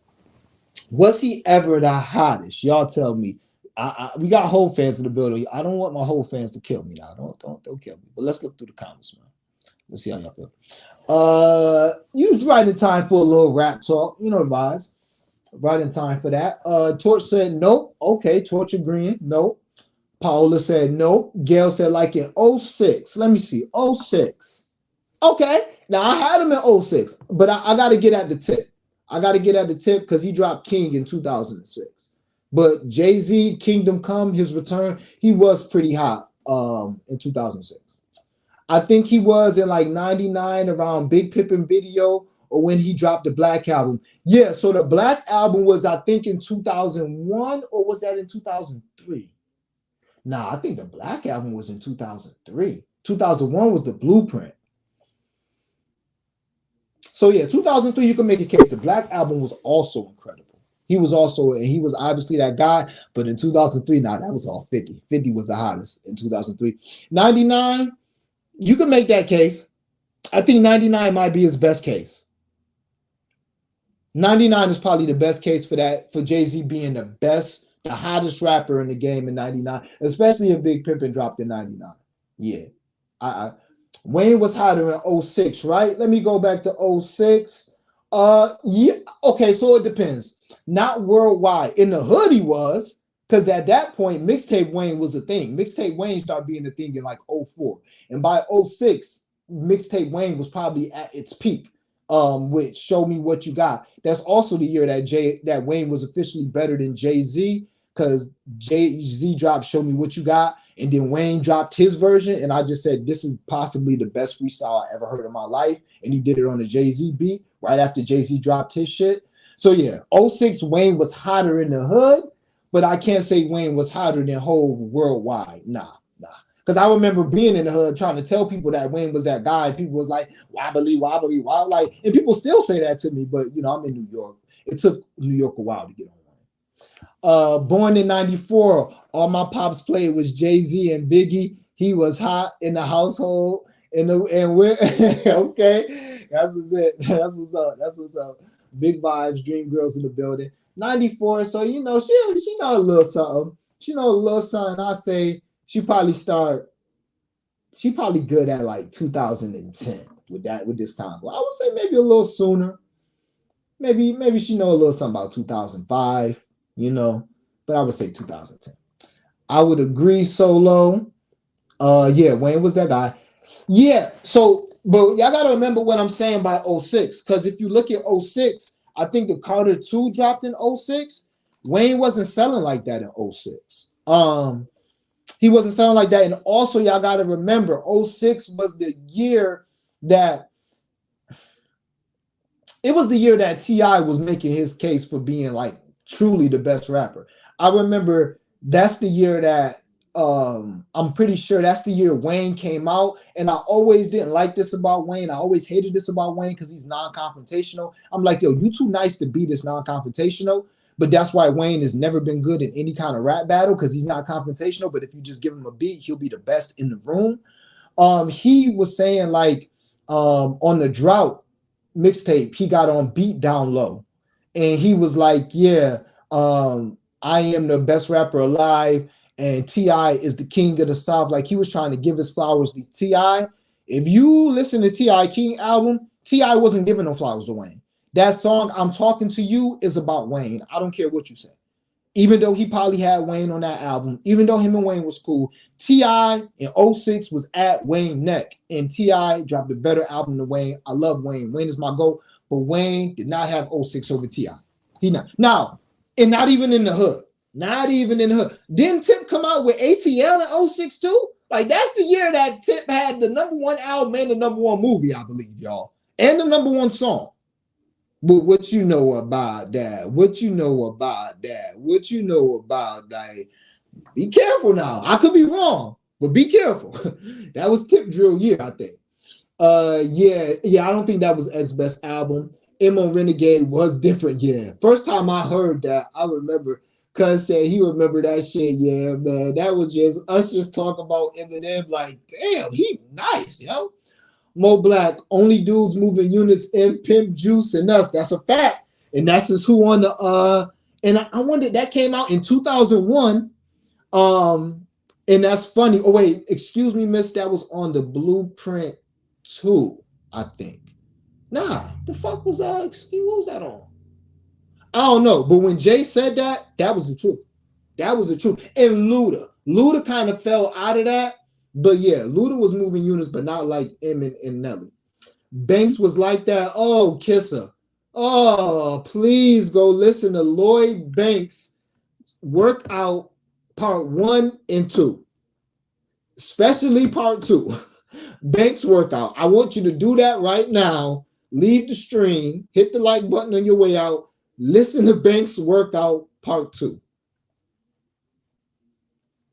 was he ever the hottest? Y'all tell me. We got whole fans in the building. I don't want my whole fans to kill me now. Don't kill me. But let's look through the comments, man. Let's see how y'all feel. Use right in time for a little rap talk. You know the vibes. Right in time for that. Torch said nope. Okay, Torch agreeing. Nope. Paola said nope. Gail said like in 06. Let me see. 06. Okay. Now I had him in 06, but I got to get at the tip. I got to get at the tip because he dropped King in 2006. But Jay-Z, Kingdom Come, his return, he was pretty hot in 2006. I think he was in like 99 around Big Pippin video or when he dropped the Black album. Yeah, so the Black album was, I think, in 2001 or was that in 2003? Nah, I think the Black album was in 2003. 2001 was the Blueprint. So yeah, 2003, you can make a case. The Black album was also incredible. He was obviously that guy, but in 2003, that was all 50. 50 was the hottest in 2003. 99, you can make that case. I think 99 might be his best case. 99 is probably the best case for that, for Jay-Z being the hottest rapper in the game in 99, especially if Big Pimpin' dropped in 99. Yeah. Wayne was hotter in 06, right? Let me go back to 06. Yeah, okay, so it depends. Not worldwide. In the hood he was, because at that point, Mixtape Wayne was a thing. Mixtape Wayne started being a thing in like 04. And by 06, Mixtape Wayne was probably at its peak, which Show Me What You Got. That's also the year that Wayne was officially better than Jay-Z, because Jay-Z dropped Show Me What You Got, and then Wayne dropped his version, and I just said, this is possibly the best freestyle I ever heard in my life, and he did it on a Jay-Z beat right after Jay-Z dropped his shit. So yeah, 06, Wayne was hotter in the hood, but I can't say Wayne was hotter than whole worldwide. Nah. Because I remember being in the hood trying to tell people that Wayne was that guy. People was like, wobbly, like, and people still say that to me, but I'm in New York. It took New York a while to get on. Born in 94, all my pops played was Jay-Z and Biggie. He was hot in the household. And we're okay. That's what's it. That's what's up. Big vibes, Dream Girls in the building. 94. So she know a little something. She know a little something. I say she probably good at like 2010 with this combo. I would say maybe a little sooner. Maybe she know a little something about 2005, but I would say 2010. I would agree, Solo. Yeah, Wayne was that guy. Yeah, so, but y'all gotta remember what I'm saying by 06, because if you look at 06, I think the Carter 2 dropped in 06. Wayne wasn't selling like that in 06. He wasn't selling like that. And also, y'all got to remember, 06 was the year that it was the year that T.I. was making his case for being like truly the best rapper. I remember that's the year that I'm pretty sure that's the year Wayne came out. And I always didn't like this about Wayne. I always hated this about Wayne because he's non-confrontational. I'm like, yo, you too nice to be this non-confrontational. But that's why Wayne has never been good in any kind of rap battle, because he's not confrontational. But if you just give him a beat, he'll be the best in the room. He was saying like on the Drought mixtape, he got on Beat Down Low. And he was like, yeah, I am the best rapper alive, and T.I. is the king of the South. Like, he was trying to give his flowers to T.I. If you listen to T.I. King album, T.I. wasn't giving no flowers to Wayne. That song, I'm Talking to You, is about Wayne. I don't care what you say. Even though he probably had Wayne on that album, even though him and Wayne was cool, T.I. in 06 was at Wayne neck, and T.I. dropped a better album than Wayne. I love Wayne. Wayne is my GOAT, but Wayne did not have 06 over T.I. He not. Now, and not even in the hood. Not even in the hood. Didn't Tip come out with ATL in 06 too? Like, that's the year that Tip had the #1 album and the #1 movie, I believe, y'all. And the #1 song. But what you know about that? What you know about that? What you know about that? Be careful now. I could be wrong, but be careful. That was Tip Drill year, I think. Yeah, I don't think that was X's best album. M.O. Renegade was different, yeah. First time I heard that, I remember Cuz said he remembered that shit. Yeah, man. That was just us just talking about Eminem like, damn, he nice, yo. Mo Black, only dudes moving units in Pimp Juice and us. That's a fact. And that's just who on the and I wondered, that came out in 2001. And that's funny. Oh, wait, excuse me, miss, that was on the Blueprint 2, I think. Nah, the fuck was what was that on? I don't know, but when Jay said that, that was the truth. That was the truth. And Luda kind of fell out of that, but yeah, Luda was moving units, but not like Emin and Nelly. Banks was like that. Oh, Kisser. Oh, please go listen to Lloyd Banks Workout Part 1 and 2, especially Part 2. Banks Workout. I want you to do that right now. Leave the stream, hit the like button on your way out. Listen to Banks Workout Part 2.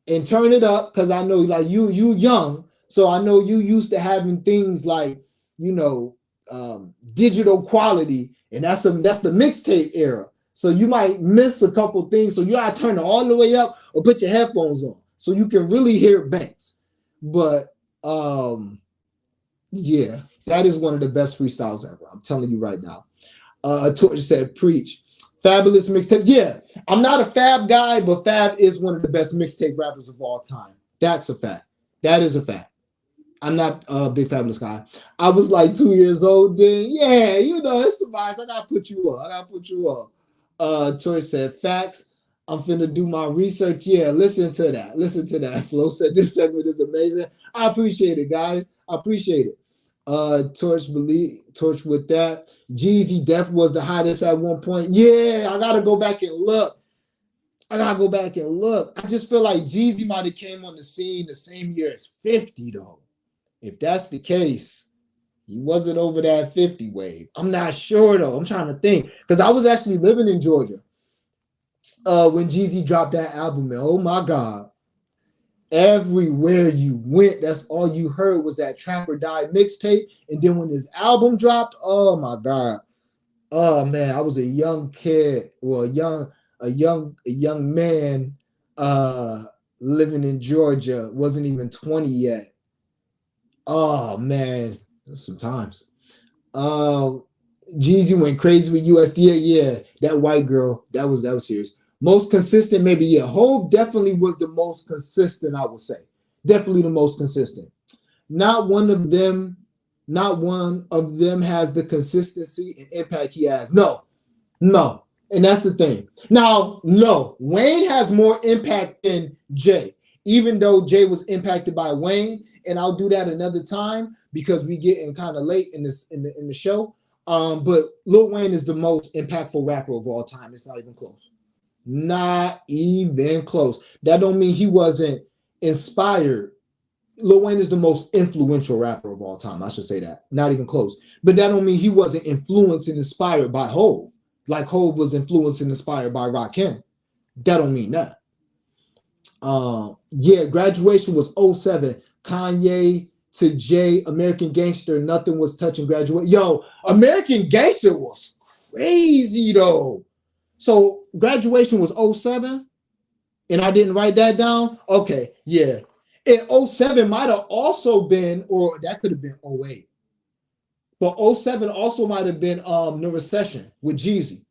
And turn it up, because I know like you young, so I know you used to having things like, you know, digital quality, and that's the mixtape era. So you might miss a couple things, so you gotta turn it all the way up or put your headphones on so you can really hear Banks. But yeah, that is one of the best freestyles ever. I'm telling you right now. Torch said, preach. Fabulous mixtape. Yeah, I'm not a Fab guy, but Fab is one of the best mixtape rappers of all time. That's a fact. That is a fact. I'm not a big Fabulous guy. I was like 2 years old then. Yeah, you know, it's surprise. I gotta put you up. Torch said, facts. I'm finna do my research. Yeah, listen to that. Flo said this segment is amazing. I appreciate it, guys. I appreciate it. Torch with that. Jeezy Def was the hottest at one point. Yeah, I gotta go back and look. I just feel like Jeezy might have came on the scene the same year as 50, though. If that's the case, he wasn't over that 50 wave. I'm not sure, though. I'm trying to think, because I was actually living in Georgia when Jeezy dropped that album, and oh my God, everywhere you went, that's all you heard was that Trap or Die mixtape. And then when his album dropped, oh my God, oh man, I was a young kid, or a young man living in Georgia, wasn't even 20 yet. Oh man, sometimes. Jeezy went crazy with USDA. Yeah, that white girl, that was serious. Most consistent, maybe, yeah. Hove definitely was the most consistent, I would say. Definitely the most consistent. Not one of them has the consistency and impact he has. No. And that's the thing. Now, no, Wayne has more impact than Jay, even though Jay was impacted by Wayne. And I'll do that another time because we getting kind of late in the show. But Lil Wayne is the most impactful rapper of all time. It's not even close. Not even close. That don't mean he wasn't inspired Lil Wayne is the most influential rapper of all time. I should say that. Not even close. But that don't mean he wasn't influenced and inspired by Hov. Like Hov was influenced and inspired by Rakim. That don't mean that. Yeah, graduation was 07. Kanye to Jay, American Gangster, nothing was touching graduate. Yo, American Gangster was crazy though. So graduation was 07, and I didn't write that down. Okay, yeah. And 07 might have also been, or that could have been 08. But 07 also might have been the recession with Jeezy.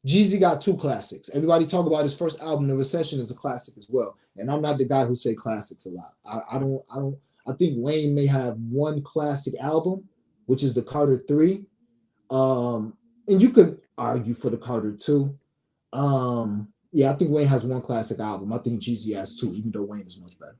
Jeezy got two classics. Everybody talk about his first album, The Recession, is a classic as well. And I'm not the guy who say classics a lot. I think Wayne may have one classic album, which is the Carter 3. And you could argue for the Carter 2. Yeah, I think Wayne has one classic album. I think Jeezy has two, even though Wayne is much better.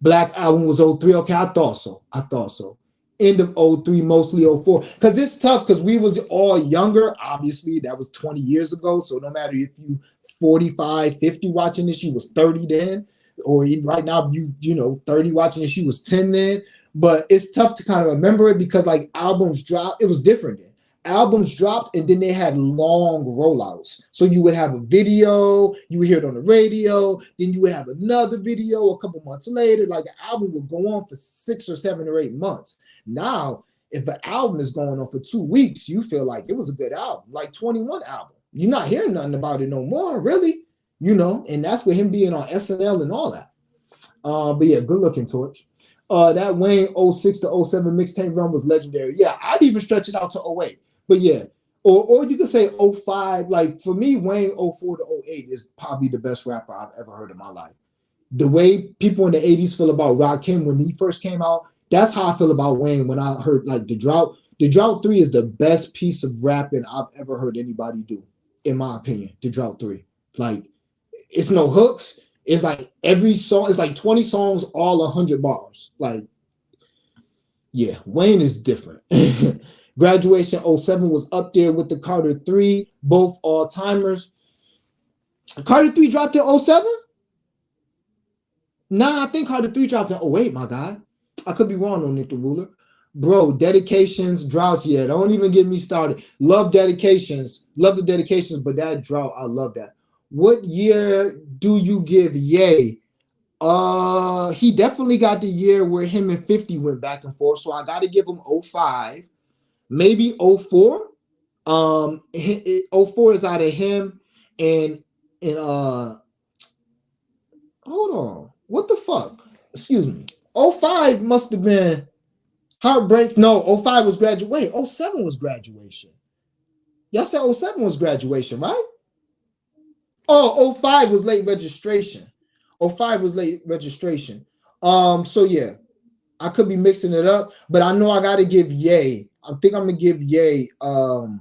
Black Album was 03. Okay, I thought so. End of 03, mostly 04. Because it's tough because we was all younger. Obviously, that was 20 years ago. So no matter if you 45, 50 watching this, you was 30 then. Or even right now, you know, 30 watching this, you was 10 then. But it's tough to kind of remember it because like albums dropped. It was different then. Albums dropped and then they had long rollouts. So you would have a video, you would hear it on the radio, then you would have another video a couple months later. Like the album would go on for 6 or 7 or 8 months. Now, if an album is going on for 2 weeks, you feel like it was a good album, like 21 album. You're not hearing nothing about it no more, really, you know, and that's with him being on SNL and all that. But yeah, good looking, Torch. That Wayne 06 to 07 mixtape run was legendary. Yeah, I'd even stretch it out to 08. But yeah, or you could say 05. Like for me, Wayne 04 to 08 is probably the best rapper I've ever heard in my life. The way people in the 80s feel about Rakim when he first came out, that's how I feel about Wayne when I heard like The Drought. The Drought 3 is the best piece of rapping I've ever heard anybody do, in my opinion. The Drought 3. Like, it's no hooks. It's like every song, it's like 20 songs, all 100 bars. Like, yeah, Wayne is different. Graduation 07 was up there with the Carter 3, both all-timers. Carter 3 dropped in 07? Nah, I think Carter 3 dropped in 08, my guy. I could be wrong on Nick the Ruler. Bro, dedications, droughts, yeah, don't even get me started. Love dedications. Love the dedications, but that drought, I love that. What year do you give Ye? He definitely got the year where him and 50 went back and forth, so I got to give him 05. Maybe 04. 04 is out of him and hold on. What the fuck? Excuse me. 05 must have been Heartbreak. No, 05 was graduation. Wait, 07 was graduation. Y'all said 07 was graduation, right? Oh, 05 was late registration. 05 was late registration. So yeah, I could be mixing it up, but I know I gotta give Ye. I think I'm gonna give Ye the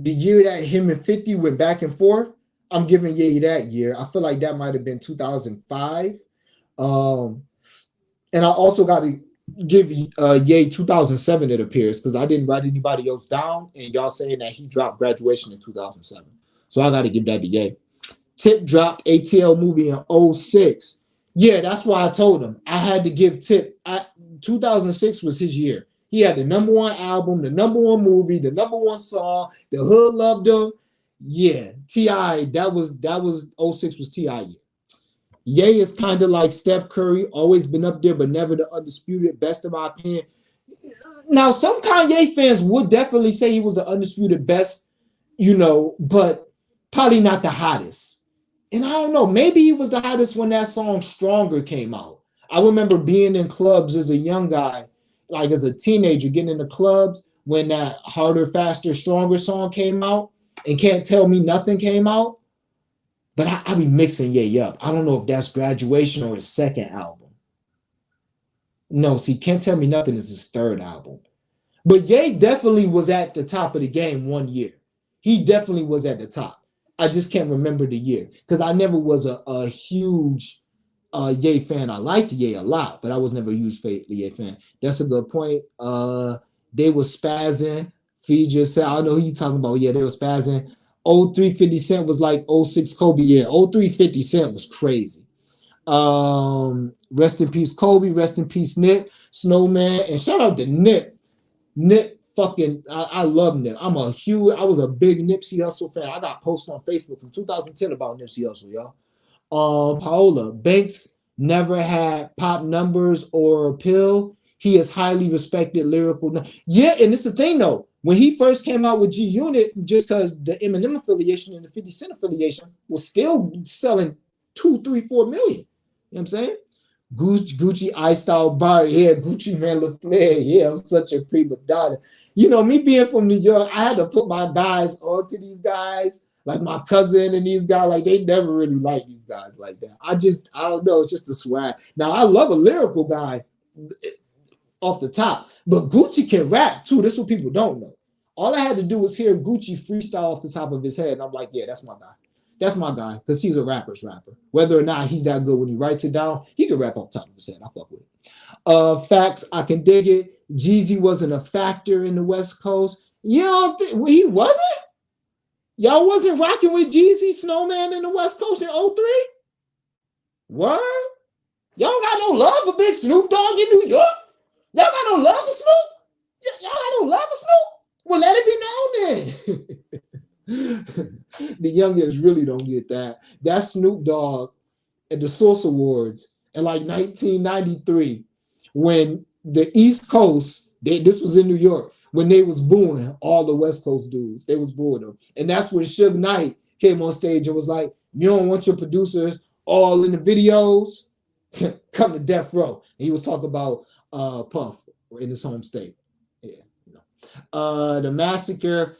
year that him and 50 went back and forth. I'm giving Ye that year. I feel like that might have been 2005. And I also got to give Ye 2007, it appears, because I didn't write anybody else down, and y'all saying that he dropped graduation in 2007. So I got to give that to Ye. Tip dropped ATL movie in 06. Yeah, that's why I told him. I had to give Tip. 2006 was his year. He had the #1 album, the #1 movie, the #1 song. The hood loved him. Yeah, T.I., that was 06 was T.I. year. Ye is kind of like Steph Curry, always been up there, but never the undisputed best in my opinion. Now, some Kanye fans would definitely say he was the undisputed best, you know, but probably not the hottest. And I don't know, maybe he was the hottest when that song Stronger came out. I remember being in clubs as a young guy, like as a teenager, getting into clubs when that Harder, Faster, Stronger song came out and Can't Tell Me Nothing came out. But I be mixing Ye up. I don't know if that's graduation or his second album. No, see, Can't Tell Me Nothing is his third album. But Ye definitely was at the top of the game one year. He definitely was at the top. I just can't remember the year because I never was a huge Ye fan. I liked Ye a lot, but I was never a huge Ye fan. That's a good point. They were spazzing. Feed yourself. I know who you talking about. Yeah, they were spazzing. 03 50 Cent was like 06 Kobe. Yeah, 03 50 Cent was crazy. Rest in peace, Kobe. Rest in peace, Nip, Snowman, and shout out to Nip. Nip fucking, I love Nip. I was a big Nipsey Hussle fan. I got posts on Facebook from 2010 about Nipsey Hussle, y'all. Paola, Banks never had pop numbers or pill. He is highly respected lyrical. Yeah, and it's the thing though. When he first came out with G Unit, just because the Eminem affiliation and the 50 Cent affiliation was still selling 2, 3, 4 million. You know what I'm saying? Gucci I-Style bar. Yeah, Gucci Man LaFleur. Yeah, I'm such a prima donna. You know, me being from New York, I had to put my guys onto these guys. Like my cousin and these guys, like they never really liked these guys like that. I don't know. It's just a swag. Now, I love a lyrical guy off the top, but Gucci can rap too. That's what people don't know. All I had to do was hear Gucci freestyle off the top of his head, and I'm like, yeah, that's my guy. That's my guy, because he's a rapper's rapper. Whether or not he's that good when he writes it down, he can rap off the top of his head. I fuck with it. Facts, I can dig it. Jeezy wasn't a factor in the West Coast. Yeah, he wasn't? Y'all wasn't rocking with Jeezy Snowman in the West Coast in 03? Word? Y'all got no love for Big Snoop Dogg in New York? Y'all got no love for Snoop? Y'all got no love for Snoop? Well, let it be known then. The youngins really don't get that. That's Snoop Dogg at the Source Awards in like 1993 when the East Coast, this was in New York, when they was booing all the West Coast dudes. They was booing them. And that's when Suge Knight came on stage and was like, you don't want your producers all in the videos? Come to Death Row. And he was talking about Puff in his home state. Yeah, you know. The Massacre,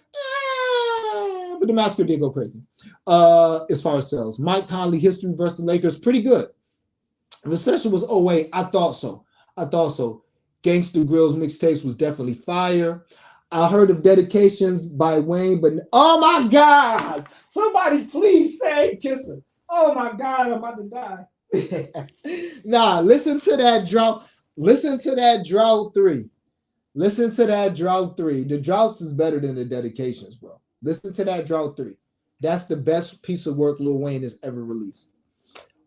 but the Massacre did go crazy. As far as sales. Mike Conley, History versus the Lakers, pretty good. Recession was 08. I thought so. Gangsta Grill's mixtapes was definitely fire. I heard of Dedications by Wayne, but oh my God! Somebody please say Kisser. Oh my God, I'm about to die. Nah, listen to that drought. Listen to that Drought 3. Listen to that Drought 3. The Droughts is better than the Dedications, bro. Listen to that Drought 3. That's the best piece of work Lil Wayne has ever released.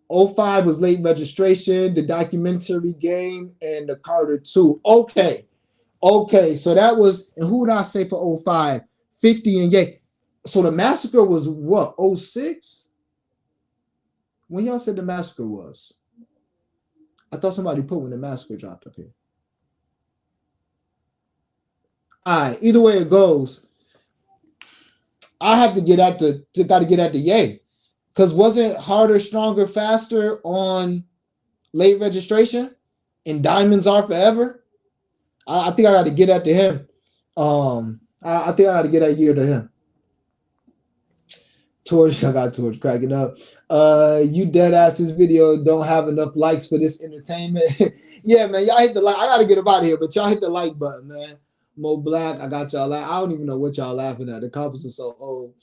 05 was Late Registration, the Documentary Game, and the Carter 2. Okay, so that was, and who did I say for 05? 50 and Ye. So the Massacre was what, 06? When y'all said the Massacre was? I thought somebody put when the Massacre dropped up here. All right, either way it goes, I have to get at the Ye. Because wasn't Harder, Stronger, Faster on Late Registration and Diamonds Are Forever? I think I got to get that to him. I think I got to get that year to him. Torch, I got Torch cracking up. You dead ass, this video don't have enough likes for this entertainment. Yeah, man, y'all hit the like. I got to get up out of here, but y'all hit the like button, man. Mo Black, I got y'all. I don't even know what y'all laughing at. The comments are so old.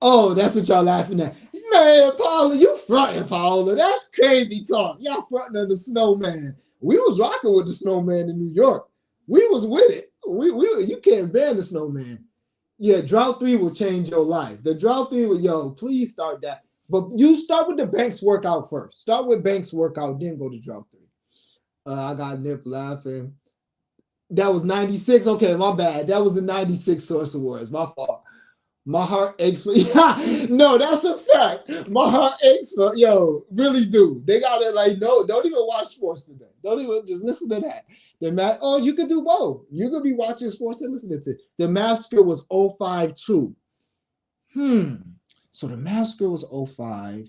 Oh, that's what y'all laughing at. Man, Paula, you fronting, Paula. That's crazy talk. Y'all fronting on the Snowman. We was rocking with the Snowman in New York. We was with it. You can't ban the Snowman. Yeah, Drought 3 will change your life. The Drought 3 will, please start that. But you start with the Banks workout first. Start with Banks workout, then go to Drought 3. I got Nip laughing. That was 96. Okay, my bad. That was the 96 Source Awards. My fault. My heart aches for no, that's a fact. My heart aches for really do. They gotta don't even watch sports today. Don't even just listen to that. You could do both. You could be watching sports and listening to it. The Massacre was 05 too. So the Massacre was 05,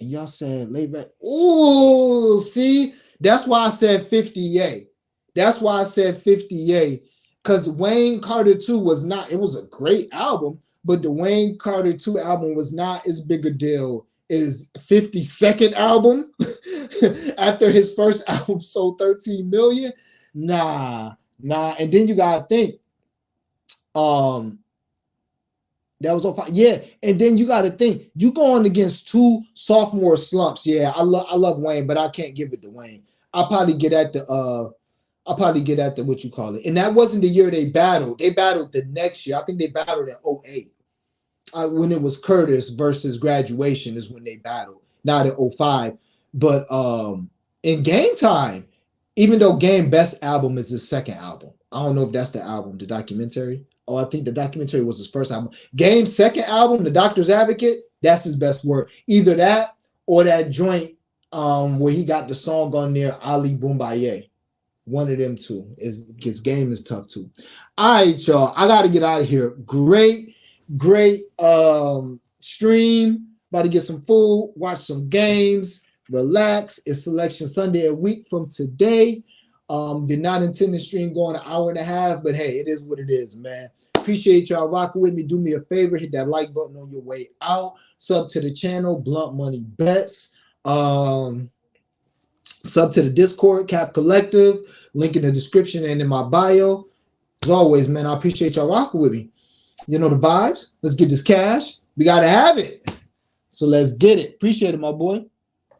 and y'all said late back. Oh, see, that's why I said 50 That's why I said 50 because Wayne Carter 2 was not. It was a great album. But the Wayne Carter 2 album was not as big a deal as 50's second album after his first album sold 13 million. Nah. And then you gotta think, that was 05. Yeah, and then you gotta think, you going against two sophomore slumps. Yeah, I love Wayne, but I can't give it to Wayne. I'll probably get at the what you call it. And that wasn't the year they battled. They battled the next year. I think they battled in 08. When it was Curtis versus Graduation is when they battled. not in 05. But in Game Time, even though Game Best album is his second album, I don't know if that's the album, the documentary. Oh, I think the documentary was his first album. Game's second album, The Doctor's Advocate, that's his best work. Either that or that joint where he got the song on there, Ali Boombaye. One of them two. His Game is tough too. All right, y'all. I got to get out of here. Great stream. About to get some food, watch some games, relax. It's Selection Sunday a week from today. Did not intend the stream going an hour and a half, but hey, it is what it is, man. Appreciate y'all rocking with me. Do me a favor, hit that like button on your way out. Sub to the channel, Blunt Money Bets. Sub to the Discord, Cap Collective. Link in the description and in my bio. As always, man, I appreciate y'all rocking with me. You know the vibes. Let's get this cash. We got to have it. So let's get it. Appreciate it, my boy.